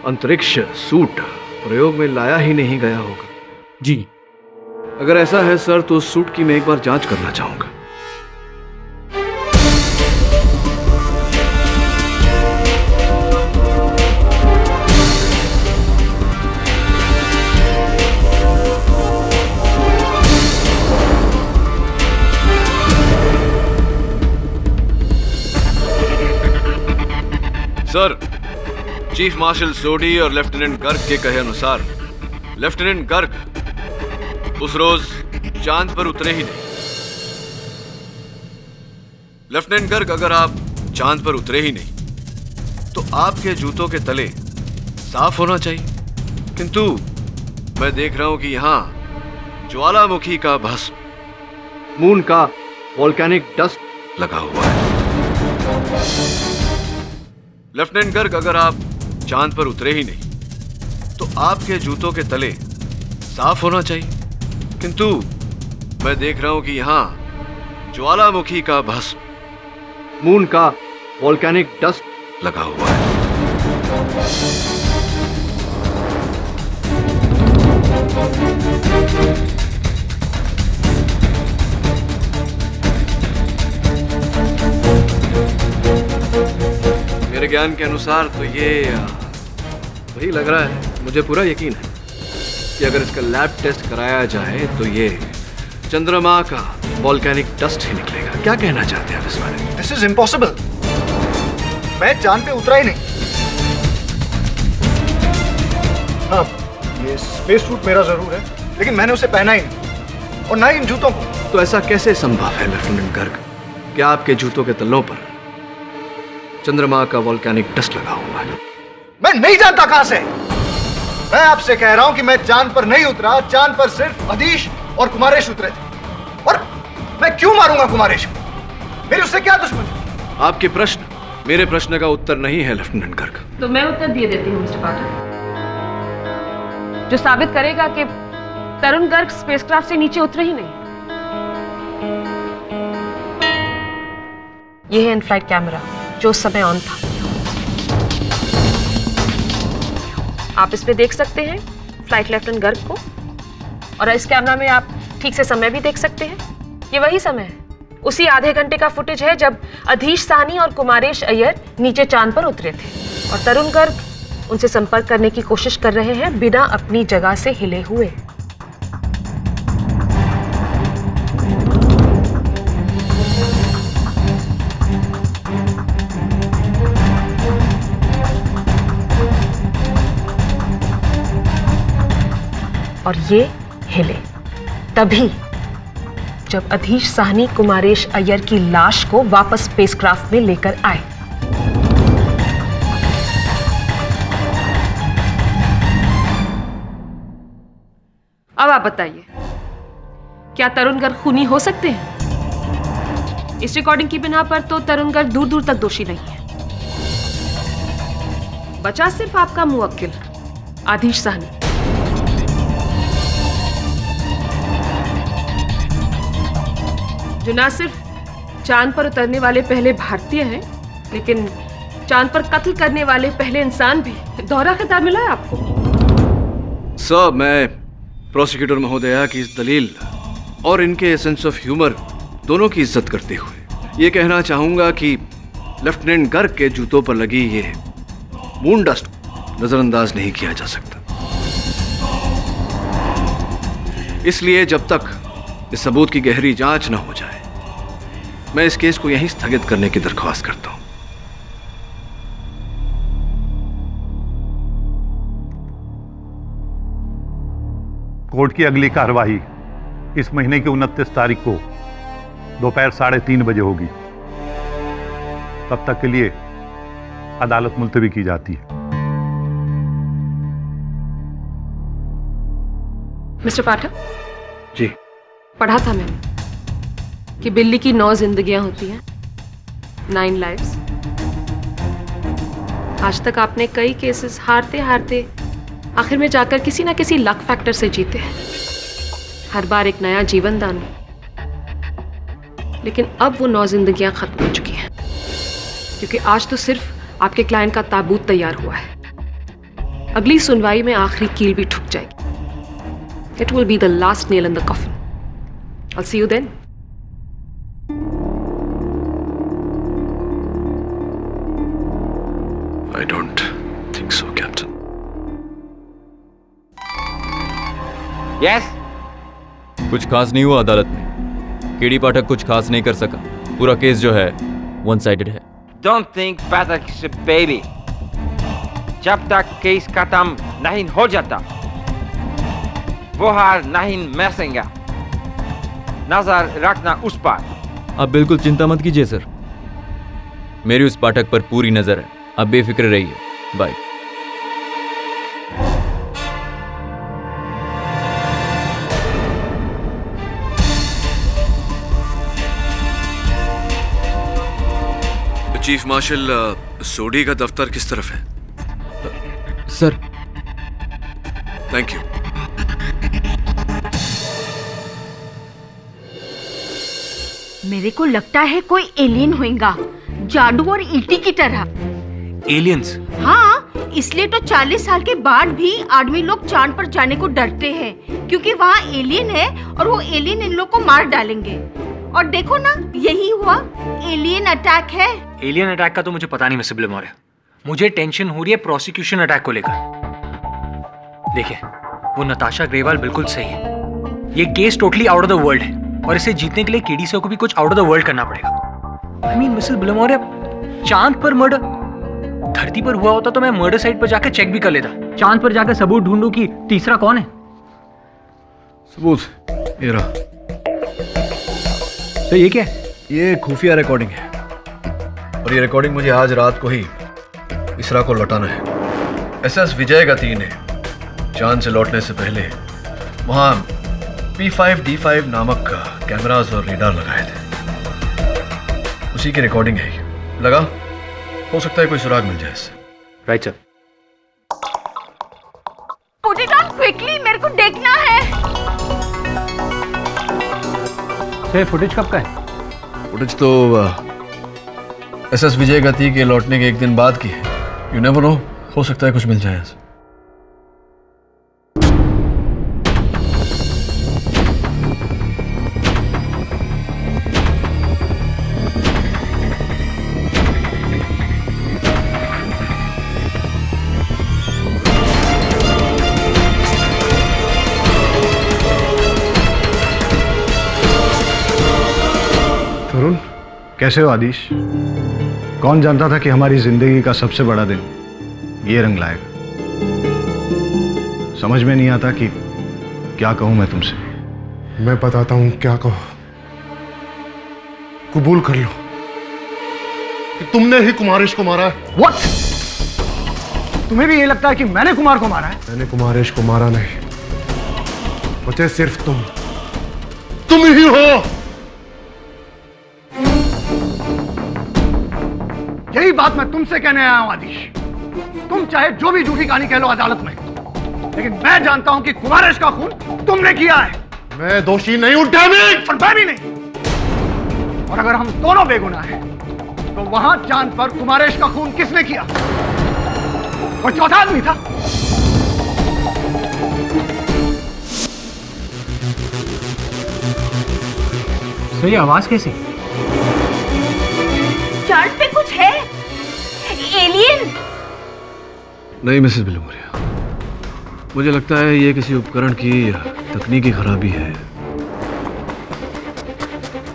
I: अंतरिक्ष सूट प्रयोग में लाया ही नहीं गया होगा।
G: जी,
I: अगर ऐसा है सर तो उस सूट की मैं एक बार जांच करना चाहूंगा। सर, चीफ मार्शल सोडी और लेफ्टिनेंट गर्ग के कहे अनुसार लेफ्टिनेंट गर्ग उस रोज चांद पर उतरे ही नहीं। लेफ्टिनेंट गर्ग, अगर आप चांद पर उतरे ही नहीं तो आपके जूतों के तले साफ होना चाहिए, किंतु मैं देख रहा हूं कि यहां ज्वालामुखी का भस्म, मून का वोल्केनिक डस्ट लगा हुआ है। लेफ्टिनेंट गर्ग, अगर आप चांद पर उतरे ही नहीं तो आपके जूतों के तले साफ होना चाहिए, किंतु मैं देख रहा हूं कि यहां ज्वालामुखी का भस्म, मून का वोल्केनिक डस्ट लगा हुआ है। मेरे ज्ञान के अनुसार तो ये वही लग रहा है। मुझे पूरा यकीन है कि अगर इसका लैब टेस्ट कराया जाए तो ये चंद्रमा का वोल्केनिक डस्ट ही निकलेगा। क्या कहना चाहते हैं आप इस बारे में?
E: This is impossible. मैं चांद पे उतरा ही नहीं। हाँ, ये स्पेस सूट मेरा जरूर है, लेकिन मैंने उसे पहना ही नहीं, और ना ही इन जूतों को।
I: तो ऐसा कैसे संभव है लेफ्टिनेंट गर्ग? कि आपके जूतों के तलों पर चंद्रमा का वॉल्केनिक डस्ट लगा हुआ है।
E: मैं नहीं जानता कहां से। मैं आपसे कह रहा हूं कि मैं चांद पर नहीं उतरा, चांद पर सिर्फ अधीश और कुमारेश उतरे थे। और मैं क्यों मारूंगा कुमारेश को? मेरी उससे क्या दुश्मनी?
I: आपके प्रश्न मेरे प्रश्न का उत्तर नहीं है लेफ्टिनेंट गर्ग।
H: तो मैं उत्तर दिए देती हूँ मिस्टर पाठक, जो साबित करेगा कि तरुण गर्ग स्पेसक्राफ्ट से नीचे उतरे ही नहीं। यह है इन फ्लाइट कैमरा जो उस समय ऑन था। आप इस पे देख सकते हैं फ्लाइट लेफ्टिनेंट गर्ग को, और इस कैमरा में आप ठीक से समय भी देख सकते हैं। ये वही समय है, उसी आधे घंटे का फुटेज है जब अधीश साहनी और कुमारेश अय्यर नीचे चांद पर उतरे थे, और तरुण गर्ग उनसे संपर्क करने की कोशिश कर रहे हैं बिना अपनी जगह से हिले हुए। और ये हिले तभी जब अधीश साहनी कुमारेश अय्यर की लाश को वापस स्पेसक्राफ्ट में लेकर आए। अब आप बताइए, क्या तरुण गर्ग खूनी हो सकते हैं? इस रिकॉर्डिंग की बिना पर तो तरुण गर्ग दूर दूर तक दोषी नहीं है। बचा सिर्फ आपका मुवक्किल आधीश साहनी। जो ना सिर्फ चांद पर उतरने वाले पहले भारतीय हैं, लेकिन चांद पर कत्ल करने वाले पहले इंसान भी। दोहरा खिताब मिला है आपको।
I: सर, मैं प्रोसिक्यूटर महोदया की इस दलील और इनके सेंस ऑफ ह्यूमर दोनों की इज्जत करते हुए ये कहना चाहूंगा कि लेफ्टिनेंट गर्ग के जूतों पर लगी ये मून डस्ट नजरअंदाज नहीं किया जा सकता। इसलिए जब तक इस सबूत की गहरी जांच न हो जाए, मैं इस केस को यहीं स्थगित करने की दरख्वास्त करता हूं।
J: कोर्ट की अगली कार्यवाही इस महीने की 29 तारीख को दोपहर 3:30 बजे होगी। तब तक के लिए अदालत मुलतवी की जाती है।
H: मिस्टर पाठक
I: जी,
H: पढ़ा था मैंने कि बिल्ली की 9 जिंदगियां होती हैं, 9 लाइव्स। आज तक आपने कई केसेस हारते हारते आखिर में जाकर किसी ना किसी लक फैक्टर से जीते हैं। हर बार एक नया जीवन दान। लेकिन अब वो 9 जिंदगियां खत्म हो चुकी हैं, क्योंकि आज तो सिर्फ आपके क्लाइंट का ताबूत तैयार हुआ है। अगली सुनवाई में आखिरी कील भी ठुक जाएगी। It will be the last nail in the coffin. I'll see you then.
I: I don't think so, Captain.
F: Yes?
M: कुछ खास नहीं हुआ अदालत में। केडी पाठक कुछ खास नहीं कर सका। पूरा केस जो है वन साइडेड है।
F: Don't think Pathak is a baby. जब तक केस खत्म नहीं हो जाता, वो हार नहीं मैसेंगा। नजर रखना उस पर।
M: आप बिल्कुल चिंता मत कीजिए सर, मेरी उस पाठक पर पूरी नजर है। आप बेफिक्र रहिए। बाय।
I: चीफ मार्शल, सोडी का दफ्तर किस तरफ है?
M: सर।
I: Thank you.
A: मेरे को लगता है कोई एलियन होगा, जादू और ईटी की तरह।
D: एलियंस?
A: हाँ, इसलिए तो 40 साल के बाद भी आदमी लोग चांद पर जाने को डरते हैं, क्योंकि वहाँ एलियन है और वो एलियन इन लोग को मार डालेंगे। और देखो ना, यही हुआ, एलियन अटैक है।
D: एलियन अटैक का तो मुझे पता नहीं मिस्टर ब्लेमोरे। मुझे टेंशन हो रही है प्रोसिक्यूशन अटैक को लेकर। देखिए, वो नताशा ग्रेवाल बिल्कुल सही है। ये case totally out of the world है, और इसे जीतने के लिए केडी सर को भी कुछ आउट ऑफ द वर्ल्ड करना पड़ेगा। आई मीन मिसेस ब्लेमोरे, चांद पर मर्डर, धरती पर हुआ होता तो मैं मर्डर साइट पर जाकर चेक भी कर लेता। चांद पर जाकर सबूत ढूंढूं कि तीसरा कौन है।
I: सबूत ये रहा।
D: तो ये क्या है?
I: ये खुफिया रिकॉर्डिंग है और ये रिकॉर्डिंग मुझे आज रात को ही इसरा को लौटाना है। एसएस विजय गति ने चांद से लौटने से पहले वहां P5D5 नामक कैमरास और रेडार लगाए थे। उसी की रिकॉर्डिंग है ये। लगा हो सकता है कोई सुराग मिल जाए इससे।
D: Right sir.
A: Put it on quickly, मेरे को देखना है।
D: सर फुटेज कब का है?
I: फुटेज तो एसएस विजय गति के लौटने के एक दिन बाद की है। यू नेवर नो, हो सकता है कुछ मिल जाए ऐसे।
E: तरुण, कैसे हो आदिश? कौन जानता था कि हमारी जिंदगी का सबसे बड़ा दिन ये रंग लाएगा। समझ में नहीं आता कि क्या कहूं मैं तुमसे।
B: मैं बताता हूं क्या कहो। कबूल कर लो कि तुमने ही कुमारेश को मारा है।
E: What? तुम्हें भी ये लगता है कि मैंने कुमार को मारा है?
B: मैंने कुमारेश को मारा नहीं, बचे सिर्फ तुम ही हो।
E: यही बात मैं तुमसे कहने आया हूं आदिश। तुम चाहे जो भी झूठी कहानी कह लो अदालत में, लेकिन मैं जानता हूं कि कुमारेश का खून तुमने किया है।
B: मैं दोषी नहीं हूं, डैमेज।
E: और मैं भी नहीं। और अगर हम दोनों बेगुनाह हैं, तो वहां चांद पर कुमारेश का खून किसने किया? वो चौथा आदमी था।
D: सर ये आवाज कैसी?
A: चांद पे कुछ है? एलियन?
I: नहीं मिसेस बिलमोरिया, मुझे लगता है ये किसी उपकरण की तकनीकी खराबी है।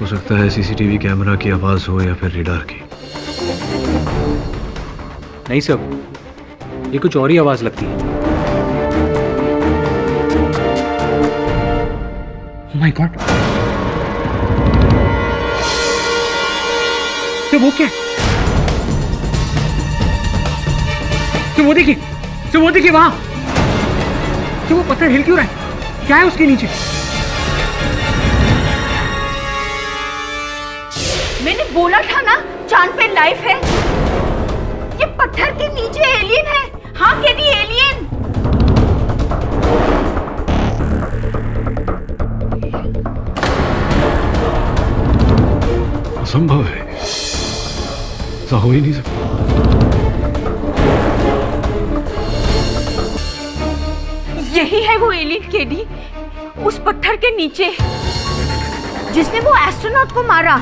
I: हो सकता है सीसीटीवी कैमरा की आवाज हो या फिर रेडार की।
D: नहीं सर, ये कुछ और ही आवाज लगती है। माय गॉड, तो वो क्या? तो वो देखिए वहां। तो वो पत्थर हिल क्यों रहा है? क्या है उसके नीचे?
A: मैंने बोला था ना, चांद पे लाइफ है। ये पत्थर के नीचे एलियन है। हाँ केडी, एलियन।
I: असंभव है, ऐसा हो ही नहीं सकता।
A: यही है वो एलियन केडी, उस पत्थर के नीचे, जिसने वो एस्ट्रोनॉट को मारा।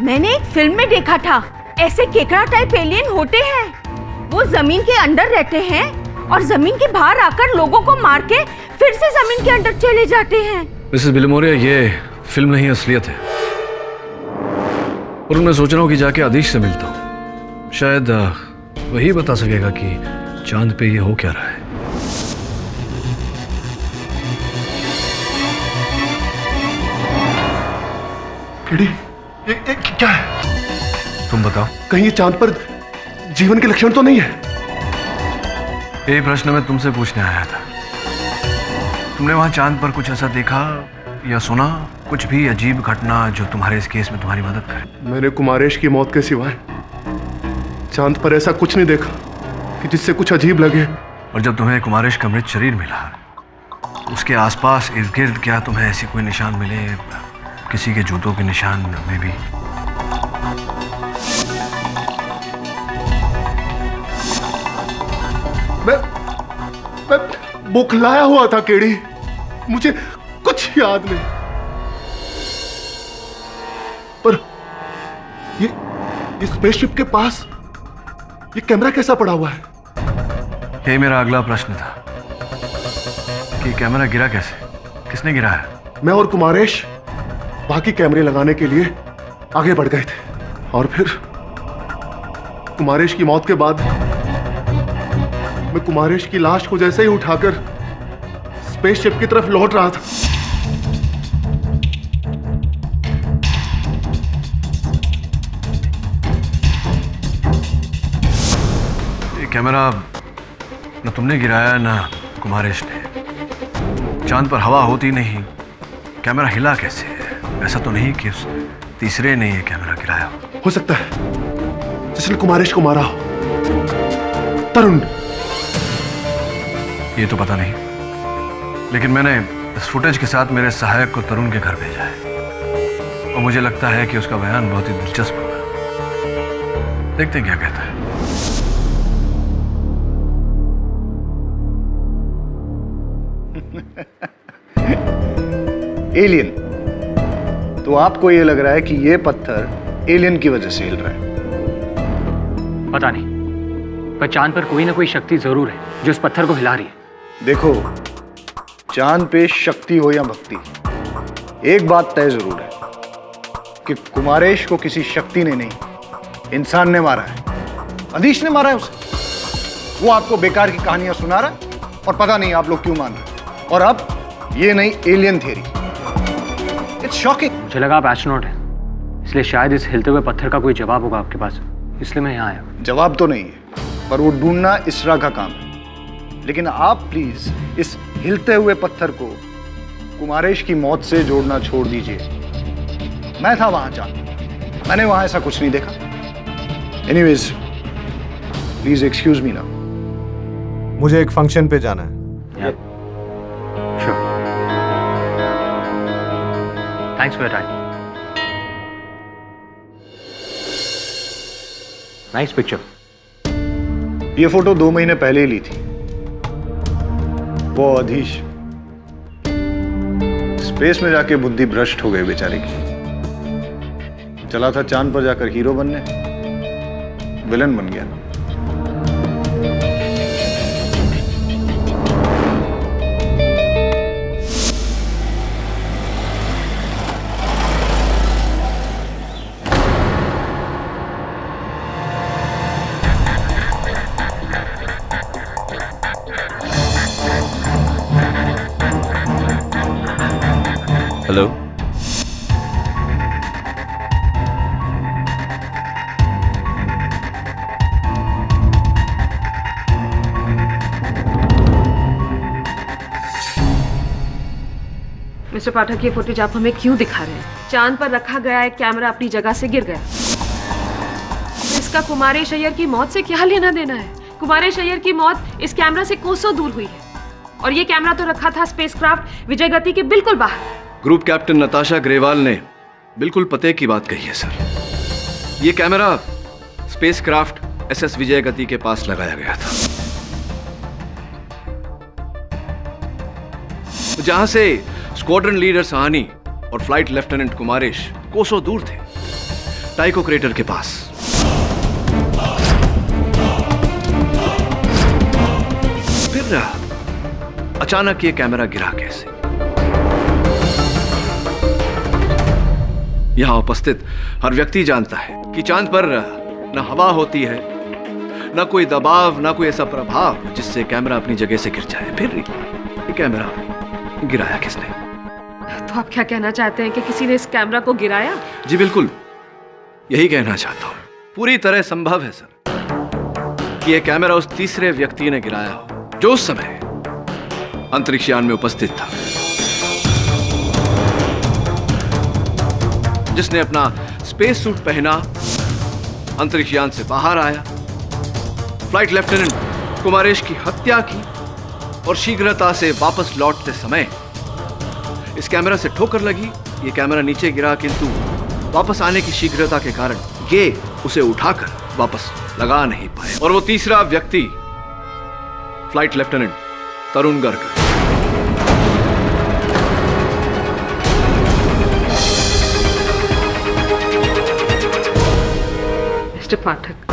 A: मैंने एक फिल्म में देखा था, ऐसे केकड़ा टाइप एलियन होते हैं। वो जमीन के अंदर रहते हैं और जमीन के बाहर आकर लोगों को मार के फिर से जमीन के अंदर चले जाते हैं।
I: मिसेस बिलमोरिया, ये फिल्म नहीं असलियत है। और मैं सोच रहा हूँ कि जाके आदिश से मिलता हूँ। शायद वही बता सकेगा कि चांद पे ये हो क्या रहा है।
B: केडी, ये क्या है?
I: तुम बताओ।
B: कहीं ये चांद पर जीवन के लक्षण तो नहीं है?
I: यही प्रश्न मैं तुमसे पूछने आया था। तुमने वहां चांद पर कुछ ऐसा देखा या सुना, कुछ भी अजीब घटना जो तुम्हारे इस केस में तुम्हारी मदद करे?
B: मैंने कुमारेश की मौत के सिवाय चांद पर ऐसा कुछ नहीं देखा कि जिससे कुछ अजीब लगे।
I: और जब तुम्हें कुमारेश का मृत शरीर मिला, उसके आसपास इर्द गिर्द क्या तुम्हें ऐसे कोई निशान मिले, किसी के जूतों के निशान में भी?
B: मैं बुखलाया हुआ था केडी, मुझे कुछ याद नहीं। पर ये स्पेसशिप के पास ये कैमरा कैसा पड़ा हुआ है?
I: यही मेरा अगला प्रश्न था कि कैमरा गिरा कैसे, किसने गिराया?
B: मैं और कुमारेश बाकी कैमरे लगाने के लिए आगे बढ़ गए थे और फिर कुमारेश की मौत के बाद मैं कुमारेश की लाश को जैसे ही उठाकर स्पेसशिप की तरफ लौट रहा था,
I: कैमरा न तुमने गिराया ना कुमारेश ने। चांद पर हवा होती नहीं, कैमरा हिला कैसे? ऐसा तो नहीं कि उस तीसरे ने ये कैमरा गिराया
B: हो सकता है जिसने कुमारेश को मारा हो तरुण।
I: ये तो पता नहीं, लेकिन मैंने इस फुटेज के साथ मेरे सहायक को तरुण के घर भेजा है और मुझे लगता है कि उसका बयान बहुत ही दिलचस्प होगा। देखते हैं क्या कहता है।
E: एलियन। तो आपको ये लग रहा है कि ये पत्थर एलियन की वजह से हिल रहा है?
N: पता नहीं, पर चांद पर कोई ना कोई शक्ति जरूर है जो इस पत्थर को हिला रही है।
E: देखो, चांद पे शक्ति हो या भक्ति, एक बात तय जरूर है कि कुमारेश को किसी शक्ति ने नहीं, इंसान ने मारा है। अधीश ने मारा है उसे। वो आपको बेकार की कहानियां सुना रहा है और पता नहीं आप लोग क्यों मान रहे हैं। और अब ये नई एलियन थियरी, इट्स शॉकिंग।
N: मुझे लगा आप एस्ट्रोनॉट हैं, इसलिए शायद इस हिलते हुए पत्थर का कोई जवाब होगा आपके पास, इसलिए मैं यहाँ आया।
E: जवाब तो नहीं है, पर वो ढूंढना इसरा का काम है। लेकिन आप प्लीज इस हिलते हुए पत्थर को कुमारेश की मौत से जोड़ना छोड़ दीजिए। मैं था वहां चांद, मैंने वहां ऐसा कुछ नहीं देखा। एनीवेज, प्लीज एक्सक्यूज मी ना,
K: मुझे एक फंक्शन पे जाना है।
N: Thanks for your time. Nice picture.
E: ये फोटो 2 महीने पहले ही ली थी। वो अधीश स्पेस में जाके बुद्धि भ्रष्ट हो गई बेचारे की। चला था चांद पर जाकर हीरो बनने, विलन बन गया।
M: हेलो,
H: मिस्टर पाठक, ये फुटेज आप हमें क्यों दिखा रहे हैं? चांद पर रखा गया एक कैमरा अपनी जगह से गिर गया। इसका कुमारेश अय्यर की मौत से क्या लेना देना है? कुमारेश अय्यर की मौत इस कैमरा से कोसों दूर हुई है और ये कैमरा तो रखा था स्पेसक्राफ्ट विजय गति के बिल्कुल बाहर।
I: ग्रुप कैप्टन नताशा ग्रेवाल ने बिल्कुल पते की बात कही है सर। ये camera spacecraft SS Vijay Gati के पास लगाया गया था, जहां से स्क्वाड्रन लीडर सहानी और फ्लाइट लेफ्टिनेंट कुमारेश कोसों दूर थे, टाइको क्रेटर के पास। फिर अचानक ये कैमरा गिरा कैसे? यहां उपस्थित हर व्यक्ति जानता है कि चांद पर न हवा होती है, न कोई दबाव, न कोई ऐसा प्रभाव जिससे कैमरा अपनी जगह से गिर जाए। फिर ये कैमरा गिराया किसने?
H: तो आप क्या कहना चाहते हैं कि किसी ने इस कैमरा को गिराया?
I: जी बिल्कुल, यही कहना चाहता हूं। पूरी तरह संभव है सर कि यह कैमरा उस तीसरे व्यक्ति ने गिराया हो जो उस समय अंतरिक्ष यान में उपस्थित था, जिसने अपना स्पेस सूट पहना, अंतरिक्ष यान से बाहर आया, फ्लाइट लेफ्टिनेंट कुमारेश की हत्या की और शीघ्रता से वापस लौटते समय इस कैमरा से ठोकर लगी। ये कैमरा नीचे गिरा, किंतु वापस आने की शीघ्रता के कारण ये उसे उठाकर वापस लगा नहीं पाए। और वो तीसरा व्यक्ति flight lieutenant Tarun Garg.
H: Mister पाठक,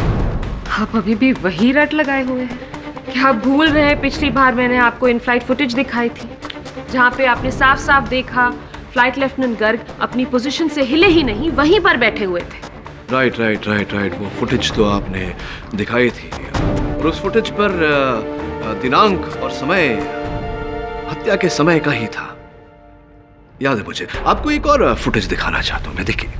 H: आप अभी भी वही रट लगाए हुए हैं? क्या आप भूल रहे हैं पिछली बार मैंने आपको इन फ्लाइट फुटेज दिखाई थी, जहां पे आपने साफ साफ देखा फ्लाइट लेफ्टिनेंट गर्ग अपनी पोजीशन से हिले ही नहीं, वहीं पर बैठे हुए थे।
I: राइट। वो फुटेज तो आपने दिखाई थी और उस फुटेज पर दिनांक और समय हत्या के समय का ही था, याद है मुझे। आपको एक और फुटेज दिखाना चाहता हूं मैं, देखिए।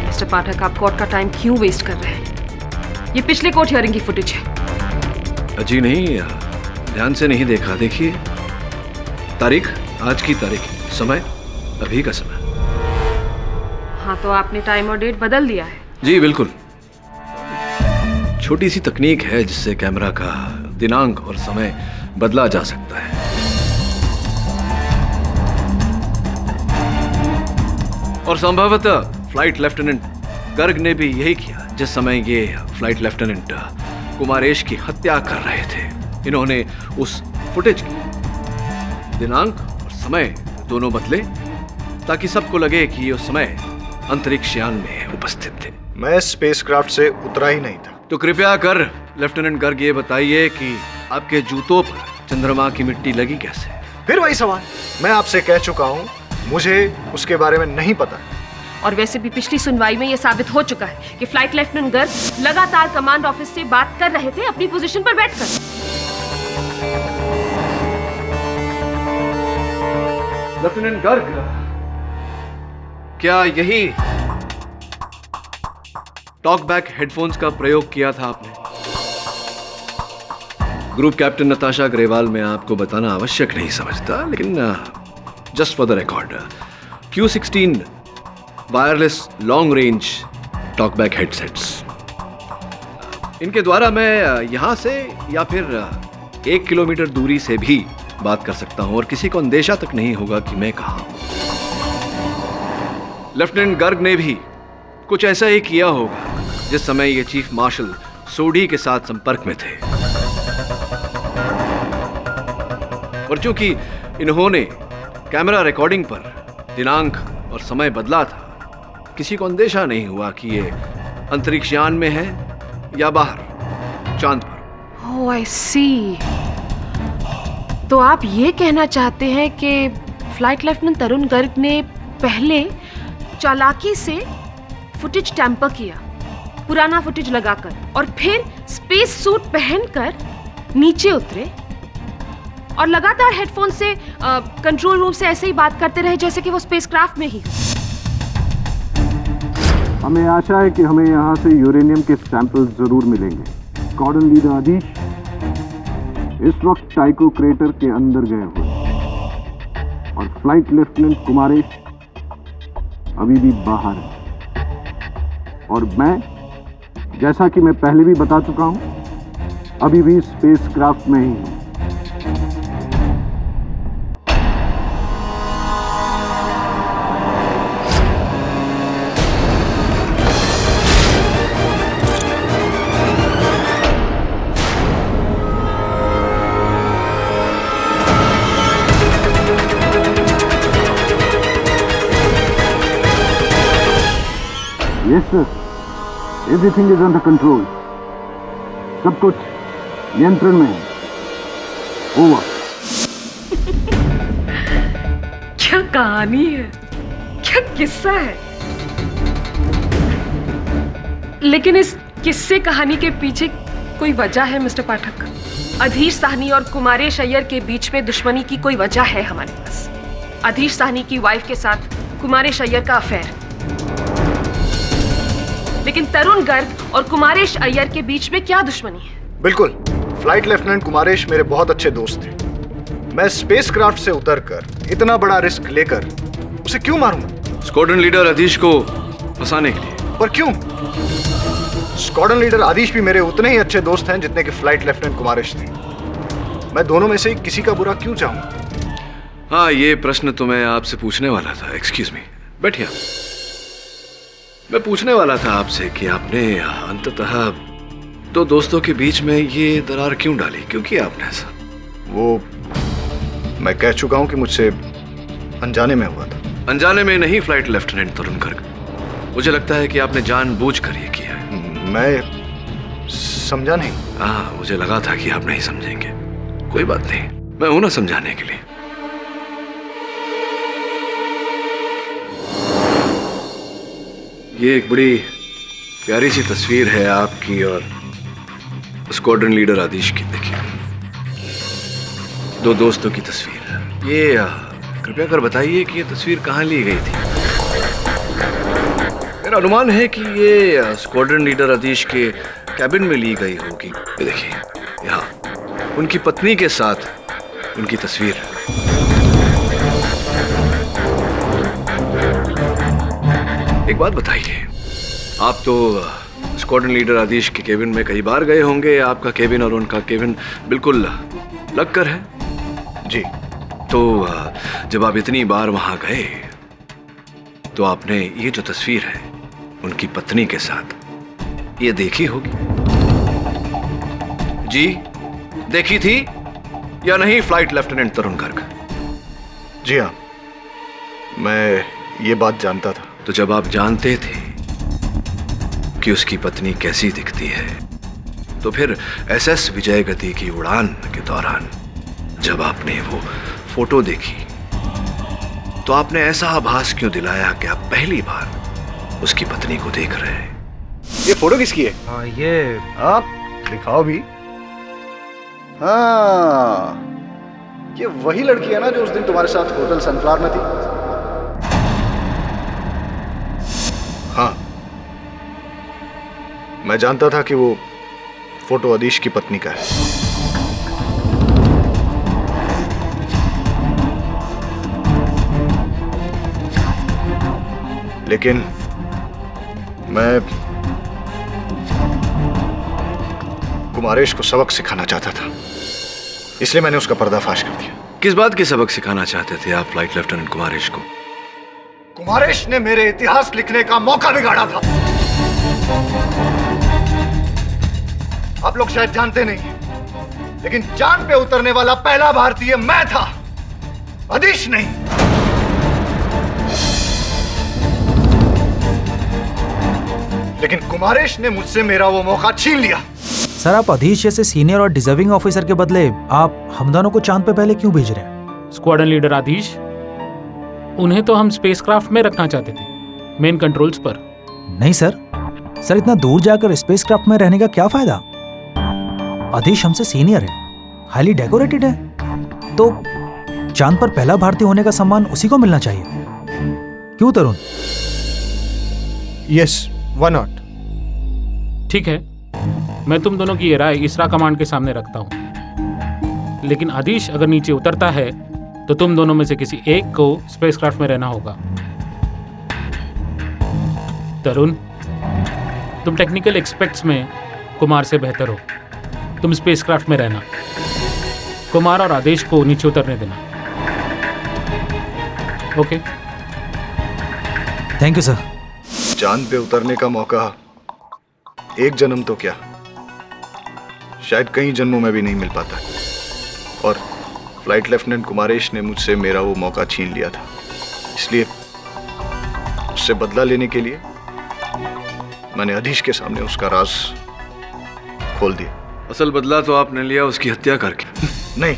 H: मिस्टर पाठक, आप कोर्ट का टाइम क्यों वेस्ट कर रहे हैं? ये पिछले कोर्ट हियरिंग की फुटेज है।
I: जी नहीं, ध्यान से नहीं देखा। देखिए तारीख, आज की तारीख, समय अभी का समय।
H: हाँ, तो आपने टाइम और डेट बदल दिया है।
I: जी बिल्कुल, छोटी सी तकनीक है जिससे कैमरा का दिनांक और समय बदला जा सकता है। और संभवतः फ्लाइट लेफ्टिनेंट गर्ग ने भी यही किया जिस समय ये फ्लाइट लेफ्टिनेंट कुमारेश की हत्या कर रहे थे। इन्होंने उस फुटेज की दिनांक और समय दोनों बदले ताकि सबको लगे कि ये उस समय अंतरिक्ष यान में उपस्थित थे।
E: मैं स्पेसक्राफ्ट से उतरा ही नहीं था।
I: तो कृपया कर लेफ्टिनेंट गर्ग ये बताइए कि आपके जूतों पर चंद्रमा की मिट्टी लगी कैसे?
E: फिर वही सवाल, मैं आपसे कह चुका हूँ मुझे उसके बारे में नहीं पता।
H: और वैसे भी पिछली सुनवाई में यह साबित हो चुका है कि फ्लाइट लेफ्टिनेंट गर्ग लगातार कमांड ऑफिस से बात कर रहे थे अपनी पोजीशन पर बैठकर।
I: लेफ्टिनेंट गर्ग, क्या यही टॉकबैक हेडफोन्स का प्रयोग किया था आपने? ग्रुप कैप्टन नताशा ग्रेवाल, मैं आपको बताना आवश्यक नहीं समझता, लेकिन just for the record, Q16 wireless long range talkback headsets, इनके द्वारा मैं यहां से या फिर 1 किलोमीटर दूरी से भी बात कर सकता हूं और किसी को अंदेशा तक नहीं होगा कि मैं कहां हूं। लेफ्टिनेंट गर्ग ने भी कुछ ऐसा ही किया होगा जिस समय ये चीफ मार्शल सोडी के साथ संपर्क में थे। और चूंकि इन्होंने कैमरा रिकॉर्डिंग पर दिनांक और समय बदला था, किसी को अंदेशा नहीं हुआ कि ये अंतरिक्ष यान में है या बाहर चांद पर।
H: ओह, आई सी। तो आप ये कहना चाहते हैं कि फ्लाइट लेफ्टिनेंट तरुण गर्ग ने पहले चालाकी से फुटेज टैंपर किया, पुराना फुटेज लगाकर, और फिर स्पेस सूट पहनकर नीचे उतरे और लगातार हेडफोन से कंट्रोल रूम से ऐसे ही बात करते रहे जैसे कि वो स्पेसक्राफ्ट में ही।
K: हमें आशा है कि हमें यहाँ से यूरेनियम के सैंपल जरूर मिलेंगे। स्क्वाड्रन लीडर आदिश इस वक्त टाइको क्रेटर के अंदर गए हुए और फ्लाइट लेफ्टिनेंट कुमारेश अभी भी बाहर है। और मैं, जैसा कि मैं पहले भी बता चुका हूं, अभी भी स्पेसक्राफ्ट में ही हूं। Yes, sir. Everything is under control. सब कुछ नियंत्रण में है। Over.
H: क्या कहानी है, क्या किस्सा है। लेकिन इस किस्से कहानी के पीछे कोई वजह है मिस्टर पाठक। अधीर साहनी और कुमारेश अय्यर के बीच में दुश्मनी की कोई वजह है हमारे पास। अधीर साहनी की वाइफ के साथ कुमारेश अय्यर का अफेयर। लेकिन तरुण गर्ग और कुमारेश अय्यर के बीच में क्या दुश्मनी है?
E: बिल्कुल, फ्लाइट लेफ्टिनेंट कुमारेश मेरे बहुत अच्छे दोस्त थे। मैं स्पेसक्राफ्ट से उतरकर इतना बड़ा रिस्क लेकर उसे क्यों मारूंगा?
I: स्क्वाड्रन लीडर आदिश को फंसाने के लिए।
E: पर क्यों? स्क्वाड्रन लीडर आदिश भी मेरे उतने ही अच्छे दोस्त हैं जितने कि फ्लाइट लेफ्टिनेंट कुमारेश थे। मैं दोनों में से किसी का बुरा क्यों चाहूंगा?
I: हाँ, ये प्रश्न तो मैं आपसे पूछने वाला था। एक्सक्यूज मी, बैठिए। मैं पूछने वाला था आपसे कि आपने अंततः दो दोस्तों के बीच में ये दरार क्यों डाली? क्यों किया आपने ऐसा?
E: वो मैं कह चुका हूं कि मुझसे अनजाने में हुआ था।
I: अनजाने में नहीं फ्लाइट लेफ्टिनेंट तरुण गर्ग, मुझे लगता है कि आपने जानबूझ कर ये किया है।
E: मैं समझा नहीं।
I: हाँ, मुझे लगा था कि आप नहीं समझेंगे। कोई बात नहीं, मैं हूं ना समझाने के लिए। ये एक बड़ी प्यारी सी तस्वीर है आपकी और स्क्वाड्रन लीडर आदिश की। देखिए, दो दोस्तों की तस्वीर है ये। कृपया कर बताइए कि ये तस्वीर कहाँ ली गई थी? मेरा अनुमान है कि ये स्क्वाड्रन लीडर अदीश के कैबिन में ली गई होगी। ये देखिए यहाँ उनकी पत्नी के साथ उनकी तस्वीर। एक बात बताइए, आप तो स्क्वाड्रन लीडर आदिश के केबिन में कई बार गए होंगे। आपका केबिन और उनका केबिन बिल्कुल लगकर है।
E: जी।
I: तो जब आप इतनी बार वहां गए तो आपने ये जो तस्वीर है उनकी पत्नी के साथ ये देखी होगी। जी, देखी थी या नहीं फ्लाइट लेफ्टिनेंट तरुण गर्ग?
E: जी हाँ, मैं ये बात जानता था।
I: तो जब आप जानते थे कि उसकी पत्नी कैसी दिखती है, तो फिर एसएस विजय गति की उड़ान के दौरान जब आपने वो फोटो देखी तो आपने ऐसा आभास क्यों दिलाया कि आप पहली बार उसकी पत्नी को देख रहे हैं?
E: ये फोटो किसकी है?
L: ये
E: आप दिखाओ भी। हाँ, ये वही लड़की है ना जो उस दिन तुम्हारे साथ होटल सनफ्लावर में थी? हाँ, मैं जानता था कि वो फोटो अदीश की पत्नी का है। लेकिन मैं कुमारेश को सबक सिखाना चाहता था, इसलिए मैंने उसका पर्दाफाश कर दिया।
I: किस बात के सबक सिखाना चाहते थे आप फ्लाइट लेफ्टिनेंट कुमारेश को?
E: कुमारेश ने मेरे इतिहास लिखने का मौका बिगाड़ा था। आप लोग शायद जानते नहीं, लेकिन चांद पे उतरने वाला पहला भारतीय मैं था, अदीश नहीं। लेकिन कुमारेश ने मुझसे मेरा वो मौका छीन लिया।
L: सर, आप अधीश जैसे सीनियर और डिजर्विंग ऑफिसर के बदले आप हम दोनों को चांद पे पहले क्यों भेज रहे हैं?
G: स्क्वाड्रन लीडर आदिश, उन्हें तो हम स्पेसक्राफ्ट में रखना चाहते थे, मेन कंट्रोल्स पर।
L: नहीं सर, इतना दूर जाकर स्पेसक्राफ्ट में रहने का क्या फायदा? अधीश हमसे सीनियर है, हाईली डेकोरेटेड है, तो चांद पर पहला भारतीय होने का सम्मान उसी को मिलना चाहिए। क्यों तरुण?
B: Yes, why not?
G: ठीक है, मैं तुम दोनों की ये राय इसरा कमांड के सामने रखता हूं, लेकिन आदिश अगर नीचे उतरता है तो तुम दोनों में से किसी एक को स्पेसक्राफ्ट में रहना होगा। तरुण, तुम टेक्निकल एक्सपेक्ट्स में कुमार से बेहतर हो, तुम स्पेसक्राफ्ट में रहना। कुमार और आदेश को नीचे उतरने देना। ओके?
L: Thank you sir.
E: चांद पे उतरने का मौका एक जन्म तो क्या, शायद कई जन्मों में भी नहीं मिल पाता। और फ्लाइट लेफ्टिनेंट कुमारेश ने मुझसे मेरा वो मौका छीन लिया था, इसलिए उससे बदला लेने के लिए मैंने अधीश के सामने उसका राज खोल दिया।
I: असल बदला तो आपने लिया उसकी हत्या करके।
E: नहीं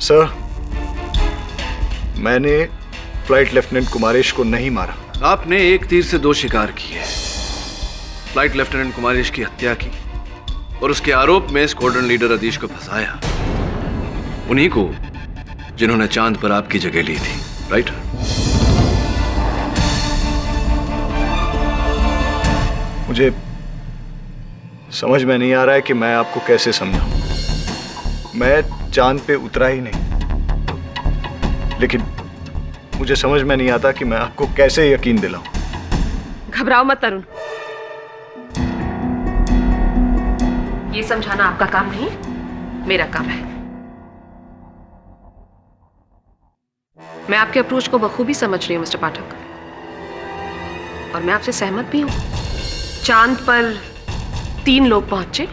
E: सर, मैंने फ्लाइट लेफ्टिनेंट कुमारेश को नहीं मारा।
I: आपने एक तीर से दो शिकार किए। फ्लाइट लेफ्टिनेंट कुमारेश की हत्या की और उसके आरोप में स्क्वाड्रन लीडर अदीश को फंसाया, उन्हीं को जिन्होंने चांद पर आपकी जगह ली थी, राइट?
E: मुझे समझ में नहीं आ रहा है कि मैं आपको कैसे समझाऊं। मैं चांद पे उतरा ही नहीं, लेकिन मुझे समझ में नहीं आता कि मैं आपको कैसे यकीन दिलाऊं।
H: घबराओ मत तरुण, ये समझाना आपका काम नहीं, मेरा काम है। मैं आपके अप्रोच को बखूबी समझ रही हूं मिस्टर पाठक, और मैं आपसे सहमत भी हूं। चांद पर 3 लोग पहुंचे,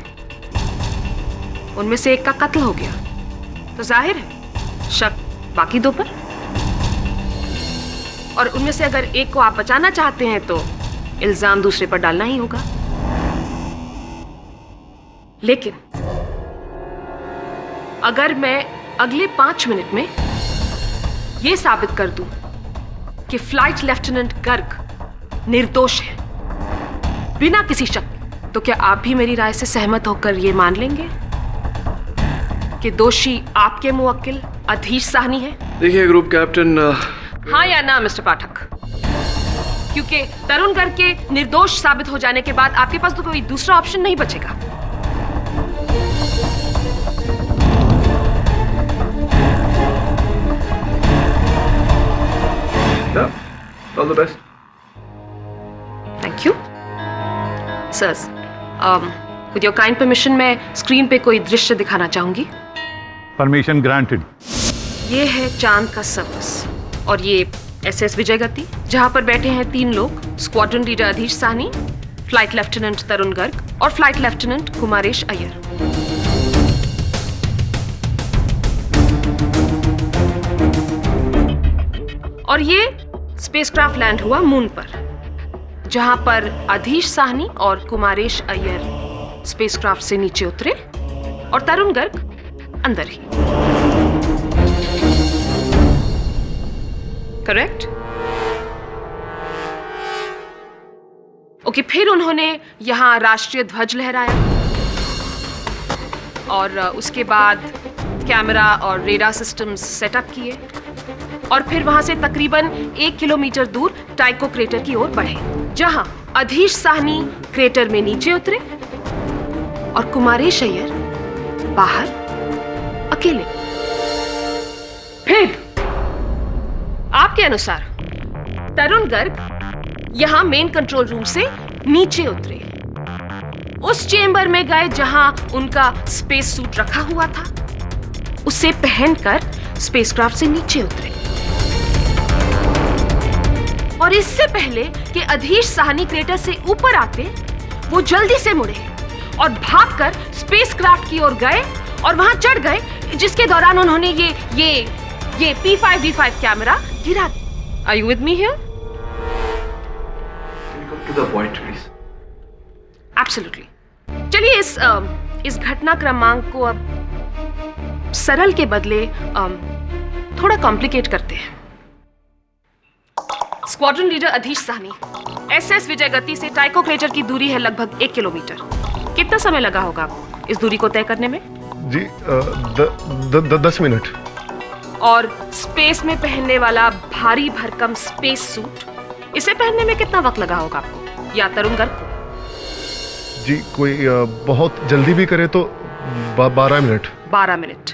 H: उनमें से एक का कत्ल हो गया, तो जाहिर है शक बाकी 2 पर। और उनमें से अगर एक को आप बचाना चाहते हैं तो इल्जाम दूसरे पर डालना ही होगा। लेकिन अगर मैं अगले 5 मिनट में यह साबित कर दूं कि फ्लाइट लेफ्टिनेंट गर्ग निर्दोष है बिना किसी शक, तो क्या आप भी मेरी राय से सहमत होकर यह मान लेंगे कि दोषी आपके मुवक्किल अधीश साहनी है?
I: देखिए ग्रुप कैप्टन,
H: हाँ या ना मिस्टर पाठक? क्योंकि तरुण गर्ग के निर्दोष साबित हो जाने के बाद आपके पास तो कोई दूसरा ऑप्शन नहीं बचेगा।
I: All the best.
H: Thank you sir. With your kind permission मैं स्क्रीन पे कोई दृश्य दिखाना चाहूंगी।
J: Permission granted.
H: ये है चांद का सर्विस और ये SS विजय गति, जहां पर बैठे हैं 3 लोग, squadron leader Adhish Sahni, flight lieutenant Tarun Garg और फ्लाइट लेफ्टिनेंट कुमारेश अय्यर। और ये स्पेसक्राफ्ट लैंड हुआ मून पर, जहां पर अधीश साहनी और कुमारेश अय्यर स्पेसक्राफ्ट से नीचे उतरे और तरुण गर्ग अंदर ही। करेक्ट? ओके, फिर उन्होंने यहां राष्ट्रीय ध्वज लहराया और उसके बाद कैमरा और रेडार सिस्टम्स सेटअप किए और फिर वहां से तकरीबन 1 किलोमीटर दूर टाइको क्रेटर की ओर बढ़े, जहां अधीश साहनी क्रेटर में नीचे उतरे और कुमारेश अय्यर बाहर अकेले। फिर आपके अनुसार तरुण गर्ग यहां मेन कंट्रोल रूम से नीचे उतरे, उस चेंबर में गए जहां उनका स्पेस सूट रखा हुआ था, उसे पहनकर स्पेसक्राफ्ट से नीचे उतरे और इससे पहले कि अधीश साहनी क्रेटर से ऊपर आते, वो जल्दी से मुड़े और भागकर स्पेसक्राफ्ट की ओर गए और वहां चढ़ गए, जिसके दौरान उन्होंने ये P5D5 कैमरा गिरा दिया। Are you with me here?
I: To the point, please.
H: Absolutely. चलिए इस घटना क्रमांक को अब सरल के बदले थोड़ा कॉम्प्लिकेट करते हैं। Squadron leader Adhish Sahni, SS विजय गति से टाइको क्रेटर की दूरी है लगभग 1 किलोमीटर। कितना समय लगा होगा इस दूरी को तय करने में?
B: जी 10 मिनट।
H: और स्पेस में पहनने वाला भारी भरकम स्पेस सूट, इसे पहनने में कितना वक्त लगा होगा आपको या तरुण गर्ग को?
B: जी कोई बहुत जल्दी भी करे तो 12 मिनट।
H: 12 मिनट।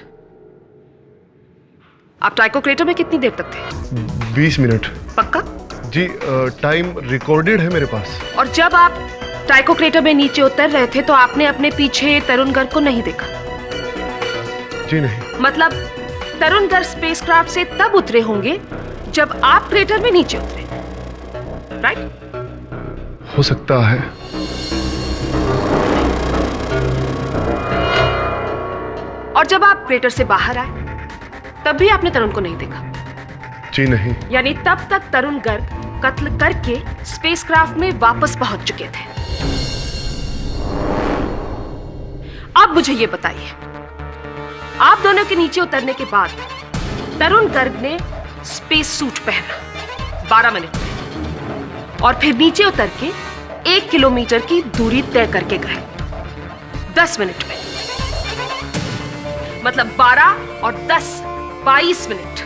H: आप टाइको क्रेटर में कितनी देर तक थे?
B: 20 मिनट।
H: पक्का?
B: जी टाइम रिकॉर्डेड है मेरे पास।
H: और जब आप टाइको क्रेटर में नीचे उतर रहे थे तो आपने अपने पीछे तरुण गर्ग को नहीं देखा?
B: जी नहीं।
H: मतलब तरुण गर्ग स्पेसक्राफ्ट से तब उतरे होंगे जब आप क्रेटर में नीचे उतरे, राइट?
B: हो सकता है।
H: और जब आप क्रेटर से बाहर आए तब भी आपने तरुण को नहीं देखा?
B: जी नहीं।
H: यानी तब तक तरुण गर्ग कत्ल करके स्पेसक्राफ्ट में वापस पहुंच चुके थे। अब मुझे ये बताइए, आप दोनों के नीचे उतरने के बाद तरुण गर्ग ने स्पेस सूट पहना 12 मिनट में और फिर नीचे उतर के 1 किलोमीटर की दूरी तय करके गए 10 मिनट में। मतलब 12 और 10 22 मिनट,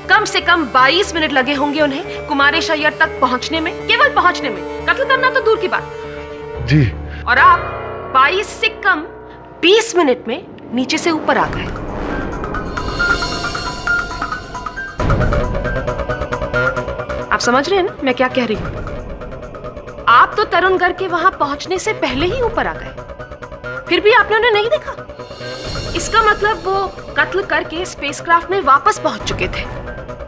H: कम से कम 22 मिनट लगे होंगे उन्हें कुमारेश अय्यर तक पहुंचने में, केवल पहुंचने में। कत्ल करना तो दूर की बात।
B: जी।
H: और आप 22 से कम 20 मिनट में नीचे से ऊपर आ गए। आप समझ रहे हैं ना मैं क्या कह रही हूं? आप तो तरुण गर्ग के वहां पहुंचने से पहले ही ऊपर आ गए, फिर भी आपने उन्हें नहीं देखा। इसका मतलब वो कत्ल करके स्पेसक्राफ्ट में वापस पहुंच चुके थे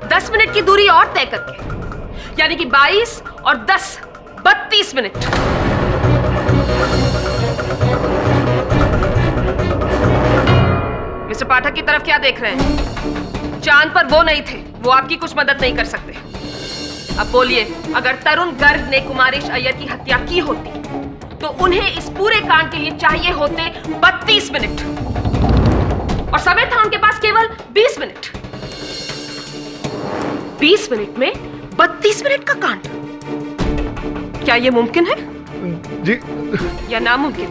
H: 10 मिनट की दूरी और तय करके, यानी कि 22 और 10 32 मिनट। मिस्टर पाठक की तरफ क्या देख रहे हैं? चांद पर वो नहीं थे, वो आपकी कुछ मदद नहीं कर सकते। अब बोलिए, अगर तरुण गर्ग ने कुमारेश अय्यर की हत्या की होती तो उन्हें इस पूरे कांड के लिए चाहिए होते 32 मिनट और समय था उनके पास केवल 20 मिनट। 20 मिनट में 32 मिनट का कांड, क्या यह मुमकिन है?
B: जी।
H: या नामुमकिन?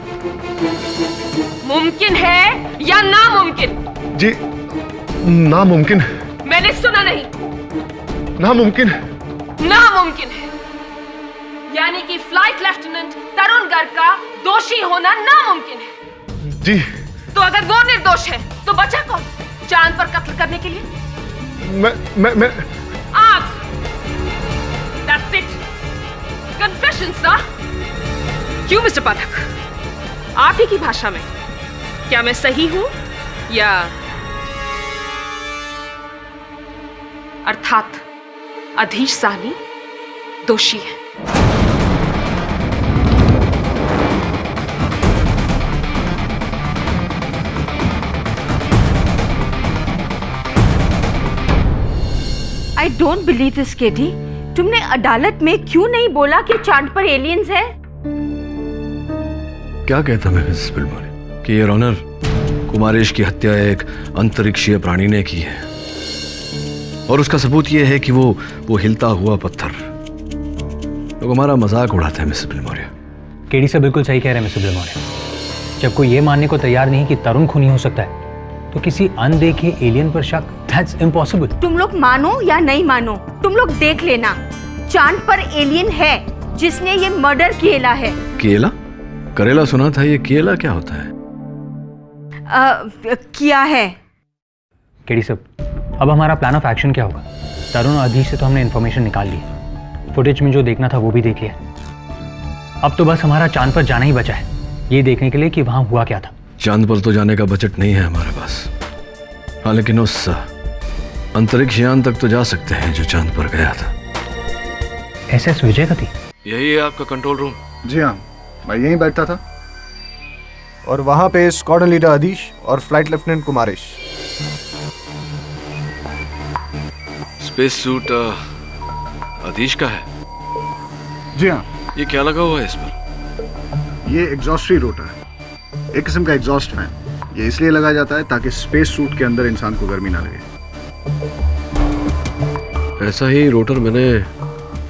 H: मुमकिन है या नामुमकिन?
B: जी नामुमकिन।
H: मैंने सुना नहीं।
B: नामुमकिन।
H: नामुमकिन है। यानी कि फ्लाइट लेफ्टिनेंट तरुण गर्ग का दोषी होना नामुमकिन है।
B: जी।
H: तो अगर वो निर्दोष है तो बचा कौन चांद पर कत्ल करने के लिए?
B: मैं
H: आप। That's it. Confessions ना? क्यों मिस्टर पाठक? आप ही की भाषा में क्या मैं सही हूं या अर्थात अधीश साहनी दोषी है?
A: आई डोंट बिलीव दिस केटी। तुमने अदालत में क्यों नहीं बोला कि चांद पर एलियंस है?
I: क्या कहता मैं मिसेस बिलमोरे कि योर ऑनर, कुमारेश की हत्या एक अंतरिक्षीय प्राणी ने की है और उसका सबूत यह है कि वो हिलता हुआ पत्थर। लोग हमारा मजाक उड़ाते हैं मिसेस बिलमोरे।
N: केडी से बिल्कुल सही कह रहे हैं मिस्टर बिलमोरे। जब कोई ये मानने को तैयार नहीं कि तरुण खूनी हो सकता है तो किसी अनदेखे एलियन पर शक, दैट्स इम्पॉसिबल।
A: तुम लोग मानो या नहीं मानो, तुम लोग देख लेना, चांद पर एलियन है जिसने ये मर्डर किया है।
I: केला? करेला सुना था, ये केला क्या होता है?
A: किया है।
N: केडी साहब, अब हमारा प्लान ऑफ एक्शन क्या होगा? तरुण और अधीश से तो हमने इन्फॉर्मेशन निकाल ली, फुटेज में जो देखना था वो भी देख लिया। अब तो बस हमारा चांद पर जाना ही बचा है, ये देखने के लिए कि वहां हुआ क्या था।
I: चांद पर तो जाने का बजट नहीं है हमारे पास। हाँ, लेकिन उस अंतरिक्ष यान तक तो जा सकते हैं जो चांद पर गया था।
N: SS विजयगति?
I: यही है आपका कंट्रोल रूम?
E: जी हाँ, मैं यहीं बैठता था और वहां पे स्क्वाड्रन लीडर अधीश और flight lieutenant Kumaresh.
I: Space suit Adhish का है?
E: जी हाँ।
I: ये क्या लगा हुआ है इस पर?
E: ये एग्जॉस्ट रोटर है, एक किस्म का एग्जॉस्ट फैन। ये इसलिए लगाया जाता है ताकि स्पेस सूट के अंदर इंसान को गर्मी ना लगे।
I: ऐसा ही रोटर मैंने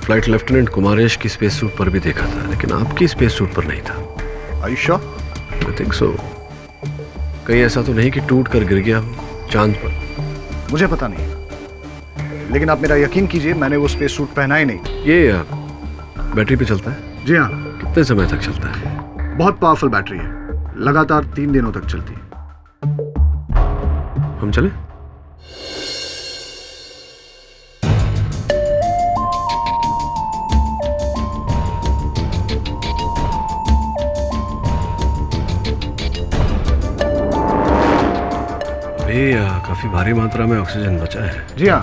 I: फ्लाइट लेफ्टिनेंट कुमारेश की स्पेस सूट पर भी देखा था, लेकिन आपकी स्पेस सूट पर नहीं था।
E: Are you sure?
I: I think so. कहीं ऐसा तो नहीं कि टूट कर गिर गया हो चांद पर?
E: मुझे पता नहीं, लेकिन आप मेरा यकीन कीजिए, मैंने वो स्पेस सूट पहना ही नहीं।
I: ये बैटरी पे चलता है?
E: जी हाँ।
I: कितने समय तक चलता है?
E: बहुत पावरफुल बैटरी है, लगातार 3 दिनों तक चलती है।
I: हम चले? अभी काफी भारी मात्रा में ऑक्सीजन बचा है।
E: जी हाँ,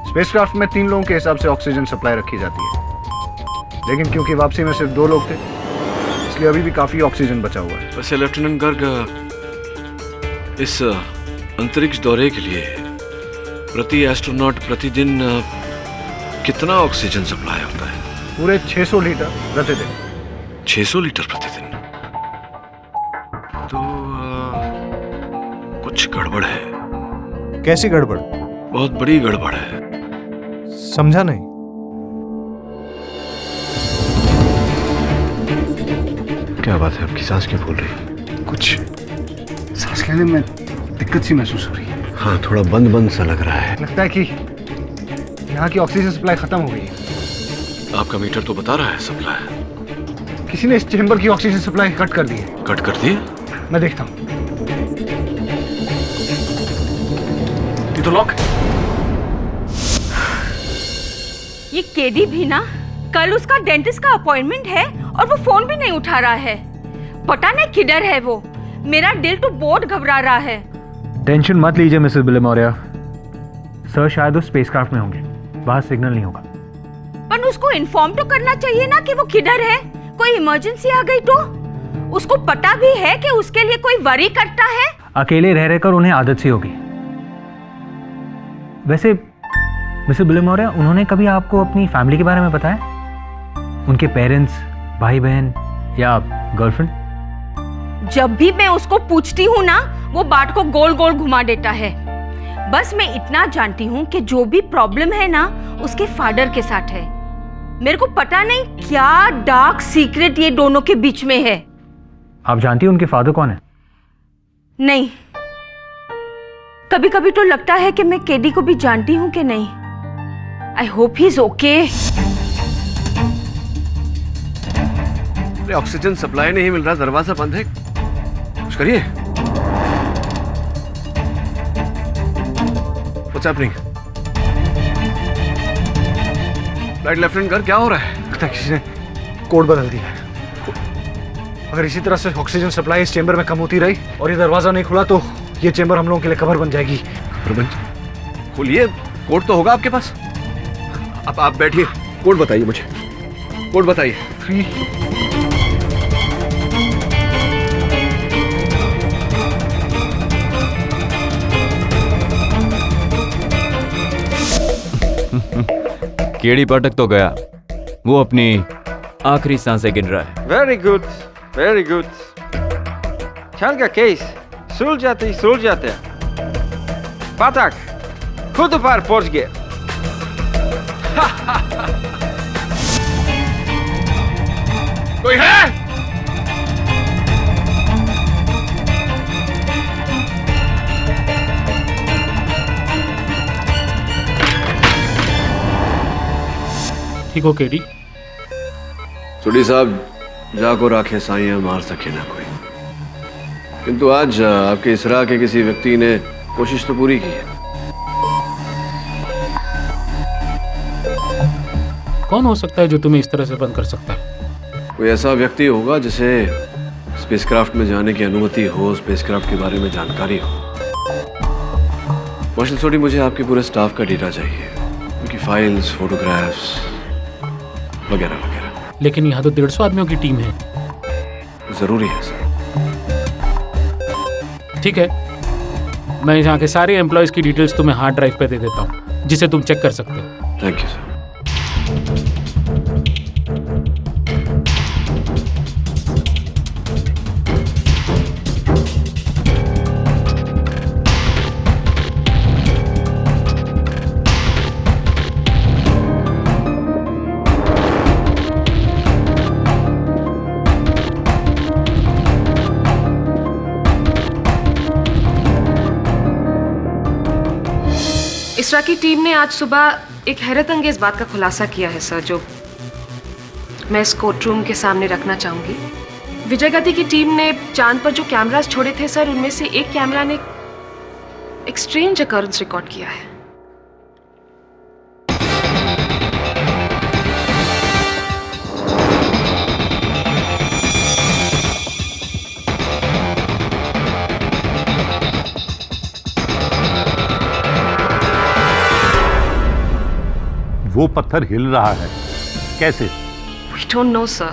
E: स्पेसक्राफ्ट में 3 लोगों के हिसाब से ऑक्सीजन सप्लाई रखी जाती है, लेकिन क्योंकि वापसी में सिर्फ 2 लोग थे इसलिए अभी भी काफी ऑक्सीजन बचा हुआ है।
I: वैसे लेफ्टिनेंट गर्ग, इस अंतरिक्ष दौरे के लिए प्रति एस्ट्रोनॉट प्रतिदिन कितना ऑक्सीजन सप्लाई होता है?
E: पूरे 600 लीटर प्रतिदिन।
I: 600 लीटर प्रतिदिन? तो कुछ गड़बड़ है।
E: कैसी गड़बड़?
I: बहुत बड़ी गड़बड़ है।
E: समझा नहीं।
I: क्या बात है, आपकी सांस क्यों फूल रही है?
E: कुछ सांस लेने में दिक्कत सी महसूस हो रही है।
I: हाँ, थोड़ा बंद बंद सा लग रहा है।
E: लगता है कि यहाँ की ऑक्सीजन सप्लाई खत्म हो गई है।
I: आपका मीटर तो बता रहा है सप्लाई।
E: किसी ने इस चेंबर की ऑक्सीजन सप्लाई कट कर दी है।
I: कट कर दी?
E: मैं देखता हूँ।
N: ये तो लॉक।
A: ये केडी भी ना, कल उसका डेंटिस्ट का अपॉइंटमेंट है और वो फोन भी नहीं उठा रहा है। पता नहीं किधर है वो। मेरा दिल तो बहुत घबरा रहा है।
N: टेंशन मत लीजिए मिसेस बिलेमोरिया, सर शायद उस स्पेसक्राफ्ट में होंगे, वहां सिग्नल नहीं होगा।
A: पर उसको इन्फॉर्म तो करना चाहिए ना कि वो किधर है। कोई इमरजेंसी आ गई तो? उसको पता भी है कि उसके लिए कोई वरी करता है।
N: अकेले रह रहकर उन्हें आदत सी होगी। वैसे मिसेस बिलेमोरिया, उन्होंने कभी आपको अपनी फैमिली के बारे में बताया? उनके पेरेंट्स, भाई बहन या गर्लफ्रेंड?
A: जब भी मैं उसको पूछती हूँ ना, वो बात को गोल गोल घुमा देता है। बस मैं इतना जानती हूँ कि जो भी प्रॉब्लम है ना, उसके फादर के साथ है। मेरे को पता नहीं क्या डार्क सीक्रेट ये दोनों के बीच में है।
N: आप जानती हैं उनके फादर कौन है?
A: नहीं, कभी कभी तो लगता है कि मैं केडी को भी जानती हूँ कि नहीं। I hope he is okay.
I: अरे ऑक्सीजन सप्लाई नहीं मिल रहा, दरवाजा बंद है, कुछ करिए। What's happening? Flight lieutenant Garg, क्या हो रहा है?
E: लगता है किसी ने कोड बदल दिया है। अगर इसी तरह से ऑक्सीजन सप्लाई इस चेंबर में कम होती रही और ये दरवाजा नहीं खुला तो ये चेंबर हम लोगों के लिए कवर बन जाएगी।
I: खोलिए, कोड तो होगा आपके पास। अब आप बैठिए, कोड बताइए मुझे, कोड बताइए।
E: 3
M: केडी पाठक तो गया, वो अपनी आखिरी सांसें गिन रहा है।
F: Very good, very good. चांद का केस सुलझ जाते। पाठक खुद पार पहुंच गया।
I: कोई है?
G: ठीक हो केडी?
I: सुडी साहब, जाको राखे साइयां मार सके ना कोई, किंतु आज आपके इसरा के किसी व्यक्ति ने कोशिश तो पूरी की है।
G: कौन हो सकता है जो तुम्हें इस तरह से बंद कर सकता है?
I: कोई ऐसा व्यक्ति होगा जिसे स्पेसक्राफ्ट में जाने की अनुमति हो, स्पेसक्राफ्ट के बारे में जानकारी हो। मार्शल सोडी, मुझे आपके पूरे स्टाफ का डेटा चाहिए, उनकी फाइल्स, फोटोग्राफ्स वगैरह वगैरह।
G: लेकिन यहाँ तो 150 आदमियों की टीम है।
I: जरूरी है सर।
G: ठीक है, मैं यहाँ के सारे एम्प्लॉयज की डिटेल्स तुम्हें हार्ड ड्राइव पे दे देता हूँ, जिसे तुम चेक कर सकते हो।
I: Thank you sir.
H: इसरा की टीम ने आज सुबह एक हैरत अंगेज बात का खुलासा किया है सर, जो मैं इस कोर्ट रूम के सामने रखना चाहूंगी। विजय गति की टीम ने चांद पर जो कैमरास छोड़े थे सर, उनमें से एक कैमरा ने एक स्ट्रेंज अकरेंस रिकॉर्ड किया है।
J: वो पत्थर हिल रहा है, कैसे?
H: We don't know sir,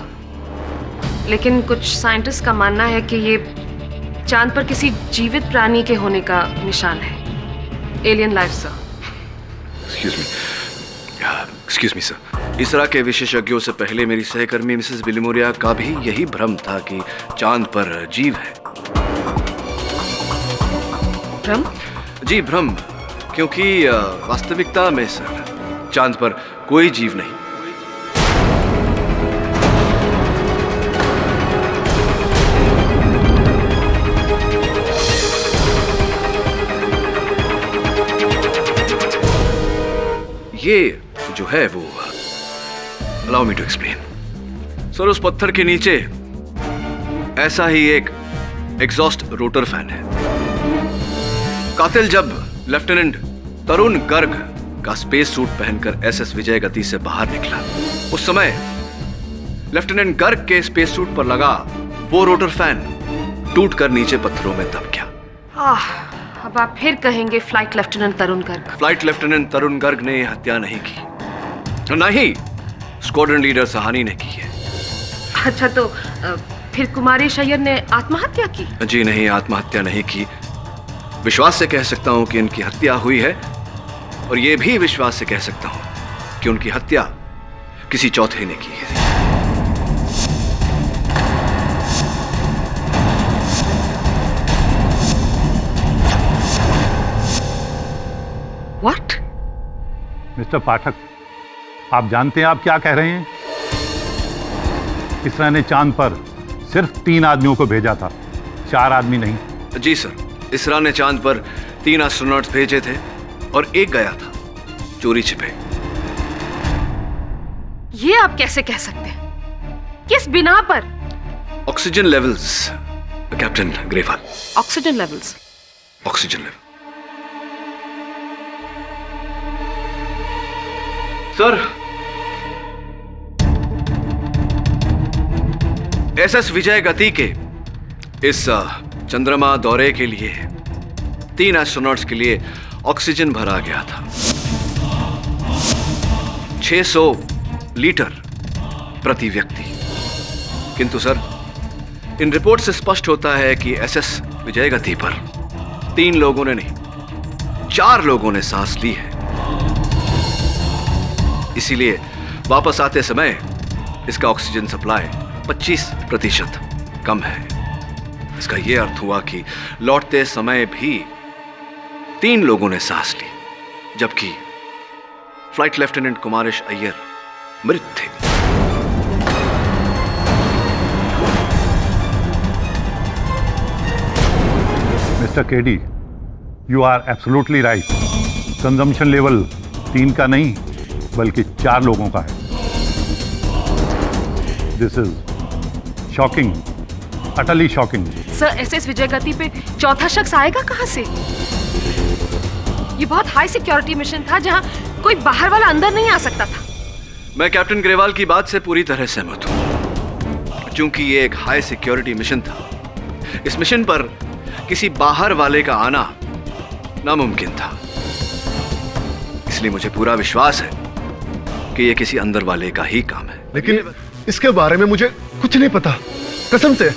H: लेकिन कुछ साइंटिस्ट का मानना है कि ये चांद पर किसी जीवित प्राणी के होने का निशान है। Alien life sir.
I: Excuse me sir, इसरा के विशेषज्ञों से पहले मेरी सहकर्मी मिसेस बिलिमोरिया का भी यही भ्रम था कि चांद पर जीव है।
H: भ्रम?
I: जी भ्रम, क्योंकि वास्तविकता में सर चांद पर कोई जीव नहीं। ये जो है वो, allow me to explain sir. उस पत्थर के नीचे ऐसा ही एक एग्जॉस्ट रोटर फैन है। कातिल जब लेफ्टिनेंट तरुण गर्ग का स्पेस सूट पहनकर एसएस विजय गति से बाहर निकला, उस समय लेफ्टिनेंट गर्ग के स्पेस सूट पर लगा वो रोटर फैन टूटकर नीचे पत्थरों में दब गया।
H: अब आप फिर कहेंगे flight lieutenant Tarun Garg.
I: Flight lieutenant Tarun Garg ने यह हत्या नहीं की, न ही स्क्वाड्रन लीडर सहानी ने की है।
H: अच्छा, तो फिर कुमारी शैयर ने आत्महत्या की?
I: जी नहीं, आत्महत्या नहीं की। विश्वास से कह सकता हूं कि इनकी हत्या हुई है, और यह भी विश्वास से कह सकता हूं कि उनकी हत्या किसी चौथे ने की है।
H: What?
J: मिस्टर पाठक, आप जानते हैं आप क्या कह रहे हैं? इसरा ने चांद पर सिर्फ 3 आदमियों को भेजा था, 4 आदमी नहीं।
I: जी सर, इसरा ने चांद पर 3 एस्ट्रोनॉट्स भेजे थे और एक गया था चोरी छिपे।
H: ये आप कैसे कह सकते हैं? किस बिना पर
I: oxygen levels captain Grewal.
H: Oxygen levels.
I: Oxygen level sir, SS Vijay Gati के इस चंद्रमा दौरे के लिए 3 एस्ट्रोनॉट्स के लिए ऑक्सीजन भरा गया था 600 लीटर प्रति व्यक्ति। किंतु सर, इन रिपोर्ट से स्पष्ट होता है कि एसएस विजय गति पर 3 लोगों ने नहीं 4 लोगों ने सांस ली है। इसीलिए वापस आते समय इसका ऑक्सीजन सप्लाई 25% कम है। इसका यह अर्थ हुआ कि लौटते समय भी 3 लोगों ने सांस ली, जबकि फ्लाइट लेफ्टिनेंट कुमारेश अय्यर मृत थे।
J: Mister KD, you are absolutely right. Consumption level 3 का नहीं बल्कि 4 लोगों का है। This is shocking, utterly shocking.
H: Sir, SS Vijay Gati पे चौथा शख्स आएगा कहां से? ये बहुत हाई सिक्योरिटी मिशन था जहां कोई बाहर वाला अंदर नहीं आ सकता था।
I: मैं कैप्टन ग्रेवाल की बात से पूरी तरह सहमत हूं। चूंकि ये एक हाई सिक्योरिटी मिशन था, इस मिशन पर किसी बाहर वाले का आना नामुमकिन था। इसलिए मुझे पूरा विश्वास है कि ये किसी अंदर वाले का ही काम है।
B: लेकिन इसके बारे में मुझे कुछ नहीं पता, कसम से।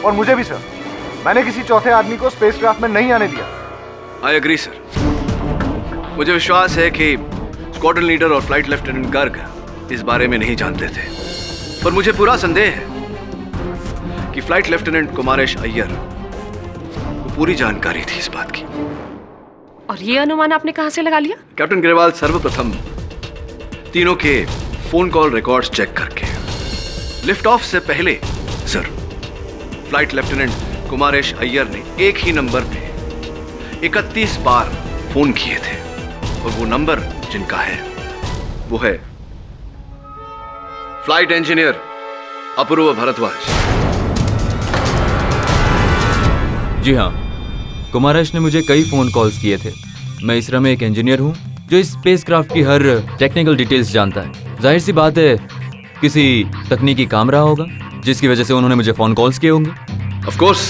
E: और मुझे भी सर, मैंने किसी चौथे आदमी को स्पेसक्राफ्ट में नहीं आने दिया।
I: I agree sir. मुझे विश्वास है कि स्क्वाड्रन लीडर और फ्लाइट लेफ्टिनेंट गर्ग इस बारे में नहीं जानते थे, पर मुझे पूरा संदेह है कि फ्लाइट लेफ्टिनेंट कुमारेश अय्यर को पूरी जानकारी थी इस बात की।
H: और ये अनुमान आपने कहां से लगा लिया?
I: कैप्टन ग्रेवाल सर्वप्रथम तीनों के फोन कॉल रिकॉर्ड्स चेक करके लिफ्ट ऑफ से पहले sir, flight lieutenant Kumaresh Iyer ने एक ही नंबर पे 31 बार फोन किए थे, और वो नंबर जिनका है वो है फ्लाइट इंजीनियर अपूर्व भारद्वाज।
M: जी हाँ, कुमारेश ने मुझे कई फोन कॉल्स किए थे। मैं इसरा में एक इंजीनियर हूँ जो इस स्पेसक्राफ्ट की हर टेक्निकल डिटेल्स जानता है। जाहिर सी बात है, किसी तकनीकी काम रहा होगा जिसकी वजह से उन्होंने मुझे फोन कॉल्स किए होंगे।
I: ऑफ कोर्स,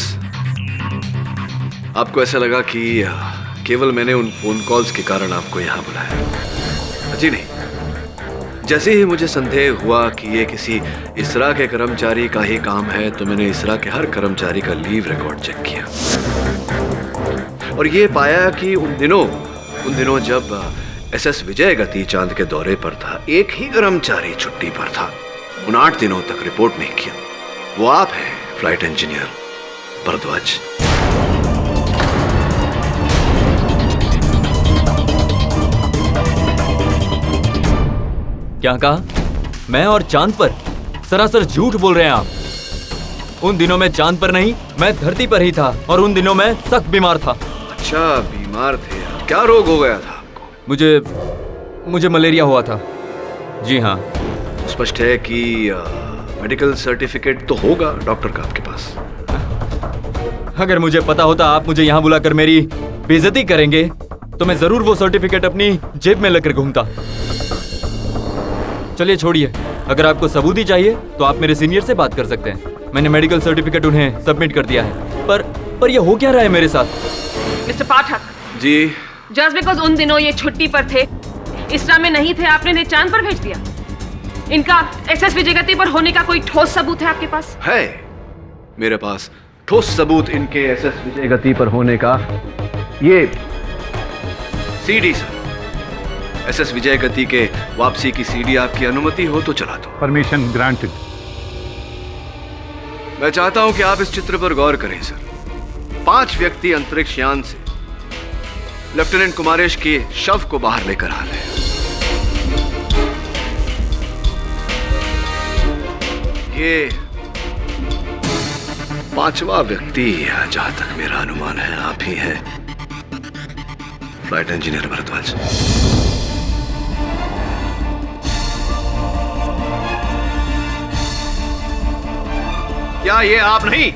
I: आपको ऐसा लगा कि केवल मैंने उन फोन कॉल्स के कारण आपको यहां बुलाया। जी नहीं, जैसे ही मुझे संदेह हुआ कि ये किसी इसरा के कर्मचारी का ही काम है, तो मैंने इसरा के हर कर्मचारी का लीव रिकॉर्ड चेक किया और ये पाया कि उन दिनों जब एसएस विजय गति चांद के दौरे पर था, एक ही कर्मचारी छुट्टी पर था। उन 8 दिनों तक रिपोर्ट नहीं किया। वो आप हैं, फ्लाइट इंजीनियर भारद्वाज।
M: क्या कहा? मैं और चांद पर? सरासर झूठ बोल रहे हैं आप। उन दिनों में चांद पर नहीं, मैं धरती पर ही था, और उन दिनों में सख्त बीमार था।
I: अच्छा, बीमार थे? क्या रोग हो गया था आपको?
M: मुझे मलेरिया हुआ था। जी हाँ।
I: स्पष्ट है कि मेडिकल सर्टिफिकेट तो होगा डॉक्टर का आपके पास।
M: अगर मुझे पता होता आप मुझे यहाँ बुलाकर मेरी बेइज्जती करेंगे, तो मैं जरूर वो सर्टिफिकेट अपनी जेब में लेकर घूमता। चलिए छोड़िए, अगर आपको सबूत ही चाहिए तो आप मेरे सीनियर से बात कर सकते हैं। मैंने मेडिकल सर्टिफिकेट उन्हें सबमिट कर दिया है। पर ये हो क्या रहा है मेरे साथ?
H: Mister Pathak
I: ji,
H: just because उन दिनों ये छुट्टी पर थे, इसरा में नहीं थे, आपने इन्हें चांद पर भेज दिया। इनका एसएस विजय गति पर होने का कोई ठोस सबूत है आपके पास?
I: है मेरे पास ठोस सबूत इनके एसएस विजय गति पर होने का। ये CD sir, SS Vijay Gati के वापसी की सीडी आपकी अनुमति हो तो चला दो।
J: Permission granted.
I: मैं चाहता हूं कि आप इस चित्र पर गौर करें सर। 5 व्यक्ति अंतरिक्ष यान से लेफ्टिनेंट कुमारेश के शव को बाहर लेकर आ रहे हैं। ये 5वां व्यक्ति, जहां तक मेरा अनुमान है, आप ही हैं, फ्लाइट इंजीनियर भारद्वाज। क्या ये आप नहीं?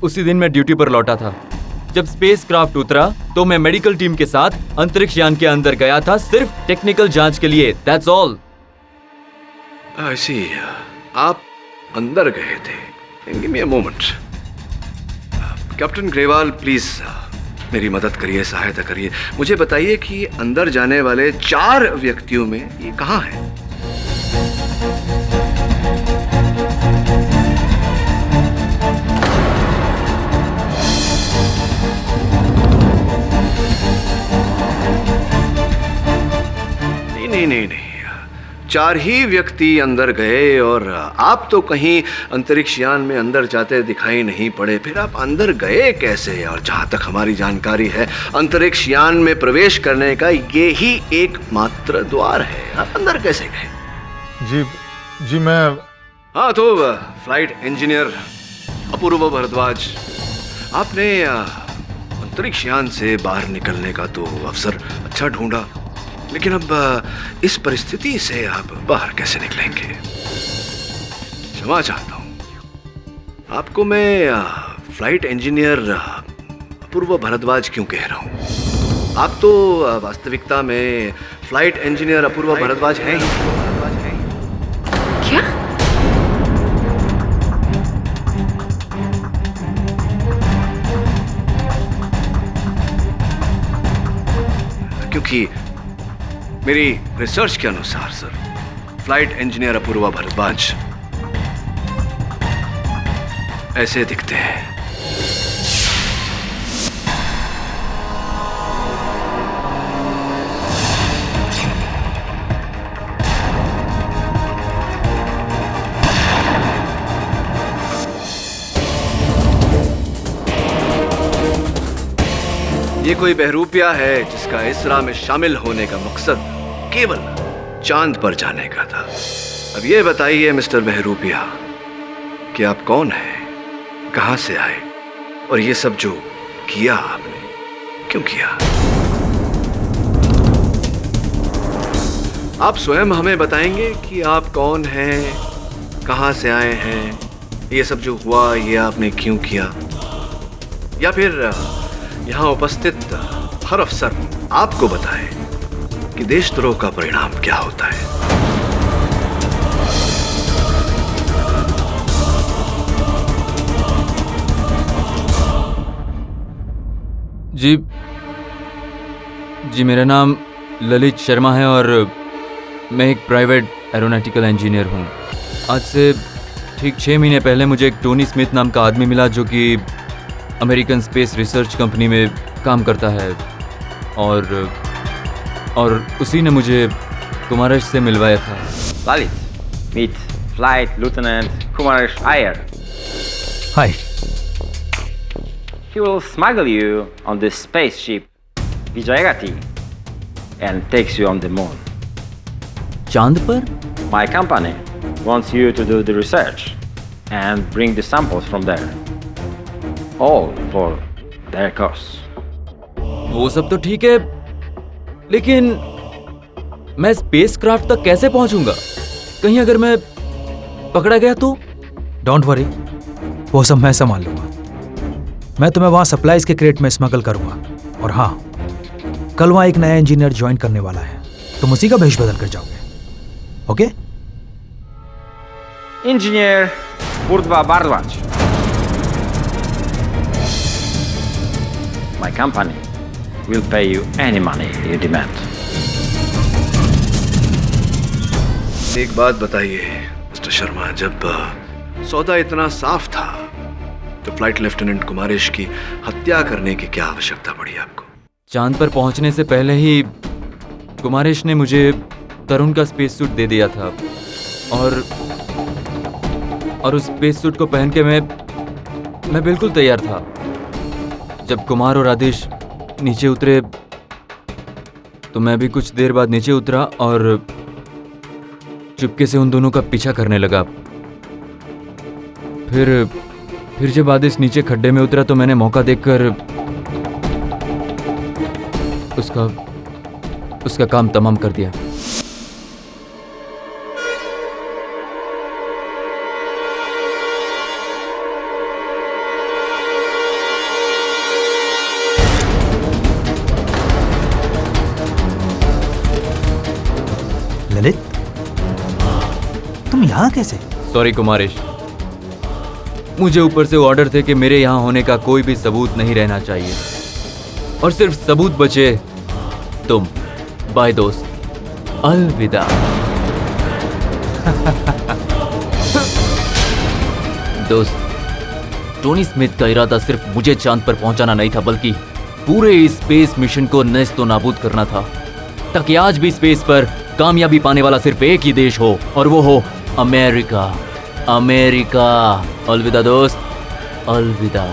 M: उसी दिन मैं ड्यूटी पर लौटा था। जब स्पेस क्राफ्ट उतरा तो मैं मेडिकल टीम के साथ अंतरिक्ष यान के अंदर गया था, सिर्फ टेक्निकल जांच के लिए। That's all.
I: I see. आप अंदर गए थे। Give me a moment. Captain Grewal, please मेरी मदद करिए, सहायता करिए। मुझे बताइए कि अंदर जाने वाले 4 व्यक्तियों में ये कहाँ है? नहीं, 4 ही व्यक्ति अंदर गए और आप तो कहीं अंतरिक्ष यान में अंदर जाते दिखाई नहीं पड़े। फिर आप अंदर गए कैसे? और जहां तक हमारी जानकारी है, अंतरिक्ष यान में प्रवेश करने का ये ही एकमात्र द्वार है। आप अंदर कैसे गए?
J: जी मैं...
I: हाँ, तो फ्लाइट इंजीनियर अपूर्व भारद्वाज, आपने अंतरिक्ष यान से बाहर निकलने का तो अवसर अच्छा ढूंढा, लेकिन अब इस परिस्थिति से आप बाहर कैसे निकलेंगे? क्षमा चाहता हूं। आपको मैं फ्लाइट इंजीनियर अपूर्व भारद्वाज क्यों कह रहा हूं? आप तो वास्तविकता में फ्लाइट इंजीनियर अपूर्व भारद्वाज हैं ही।
H: क्या?
I: क्योंकि मेरी रिसर्च के अनुसार sir, flight engineer Apoorva Bhardwaj ऐसे दिखते हैं। ये कोई बहरूपिया है जिसका इसरा में शामिल होने का मकसद केवल चांद पर जाने का था। अब ये बताइए मिस्टर बहरूपिया कि आप कौन हैं, कहां से आए, और ये सब जो किया आपने क्यों किया? आप स्वयं हमें बताएंगे कि आप कौन हैं, कहां से आए हैं, ये सब जो हुआ ये आपने क्यों किया, या फिर यहाँ उपस्थित हर अफसर आपको बताए कि देशद्रोह का परिणाम क्या होता है।
M: जी मेरा नाम ललित शर्मा है और मैं एक प्राइवेट एरोनॉटिकल इंजीनियर हूँ। आज से ठीक 6 महीने पहले मुझे एक टोनी स्मिथ नाम का आदमी मिला जो कि अमेरिकन स्पेस रिसर्च कंपनी में काम करता है, और उसी ने मुझे कुमारेश से मिलवाया था।
F: Lalit, meet Flight Lieutenant Kumaresh Iyer.
L: Hi.
F: He will smuggle you on the spaceship Vijayagati and takes you on the moon.
L: चांद पर?
F: My company wants you to do the research and bring the samples from there. All for their cost.
M: वो सब तो ठीक है, लेकिन मैं space craft तक कैसे पहुंचूंगा? कहीं अगर मैं पकड़ा गया तो?
L: डोंट वरी, वो सब मैं संभाल लूंगा। मैं तुम्हें वहां सप्लाईज के क्रेट में स्मगल करूंगा। और हाँ, कल वहां एक नया इंजीनियर ज्वाइन करने वाला है, तुम उसी का भेष बदल कर जाओगे। Okay?
F: Engineer Purva Bardwaj. My company will pay you any money you demand.
I: एक बात बताइए मिस्टर शर्मा, जब सौदा इतना साफ था तो फ्लाइट लेफ्टिनेंट कुमारेश की हत्या करने की क्या आवश्यकता पड़ी आपको?
M: चांद पर पहुंचने से पहले ही कुमारेश ने मुझे तरुण का स्पेस सूट दे दिया था, और उस स्पेस सूट को पहन के मैं बिल्कुल तैयार था। जब कुमार और आदेश नीचे उतरे तो मैं भी कुछ देर बाद नीचे उतरा और चुपके से उन दोनों का पीछा करने लगा। फिर जब आदेश नीचे खड्डे में उतरा तो मैंने मौका देखकर उसका काम तमाम कर दिया।
L: यहाँ कैसे?
M: सॉरी कुमारेश, मुझे ऊपर से ऑर्डर थे कि मेरे यहाँ होने का कोई भी सबूत नहीं रहना चाहिए, और सिर्फ सबूत बचे तुम। बाय दोस्त, अलविदा। दोस्त, टोनी स्मिथ का इरादा सिर्फ मुझे चांद पर पहुंचाना नहीं था, बल्कि पूरे इस स्पेस मिशन को नेस्तो नाबूद करना था, ताकि आज भी स्पेस पर कामयाबी पाने वाला सिर्फ एक ही देश हो, और वो हो अमेरिका। अमेरिका। अलविदा दोस्त, अलविदा।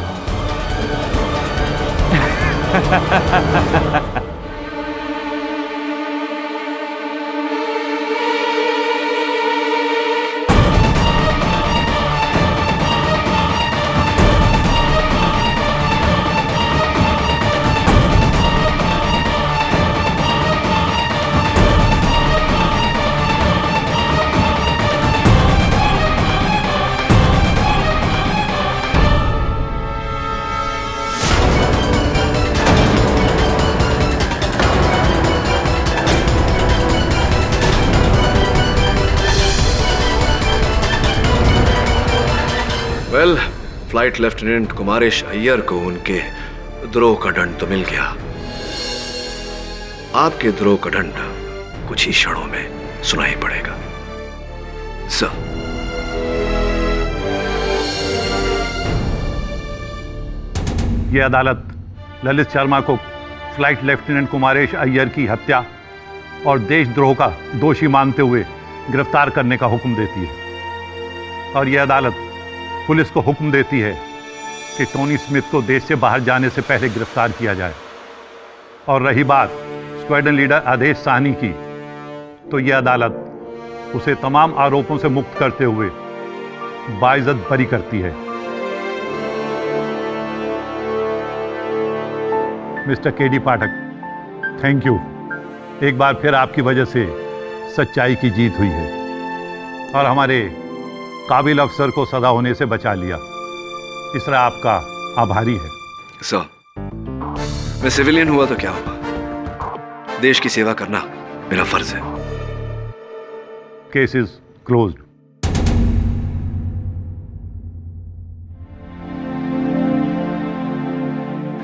I: Well, flight lieutenant Kumaresh Iyer को उनके द्रोह का दंड तो मिल गया। आपके द्रोह का दंड कुछ ही क्षणों में सुनाई पड़ेगा। सर,
J: ये अदालत ललित शर्मा को फ्लाइट लेफ्टिनेंट कुमारेश अय्यर की हत्या और देशद्रोह का दोषी मानते हुए गिरफ्तार करने का हुक्म देती है, और यह अदालत पुलिस को हुक्म देती है कि टोनी स्मिथ को देश से बाहर जाने से पहले गिरफ्तार किया जाए। और रही बात स्क्वाड्रन लीडर आदेश साहनी की, तो यह अदालत उसे तमाम आरोपों से मुक्त करते हुए बाइज्जत बरी करती है। Mister KD Pathak, thank you. एक बार फिर आपकी वजह से सच्चाई की जीत हुई है, और हमारे काबिल अफसर को सदा होने से बचा लिया। इसरा आपका आभारी है।
I: सर, मैं सिविलियन हुआ तो क्या हुआ, देश की सेवा करना मेरा फर्ज है।
J: Case is closed.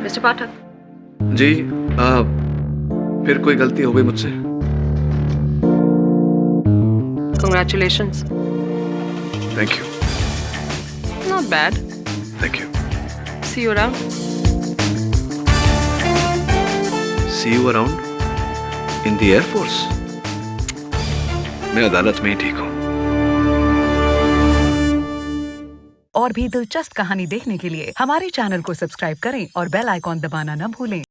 H: Mister Pathak.
I: जी, फिर कोई गलती हो गई मुझसे?
H: Congratulations.
I: Thank you.
H: Not bad.
I: Thank you.
H: See you around.
I: See you around in the Air Force. मैं अदालत में ही ठीक हूँ।
O: और भी दिलचस्प कहानी देखने के लिए हमारे चैनल को सब्सक्राइब करें और बेल आइकॉन दबाना न भूलें।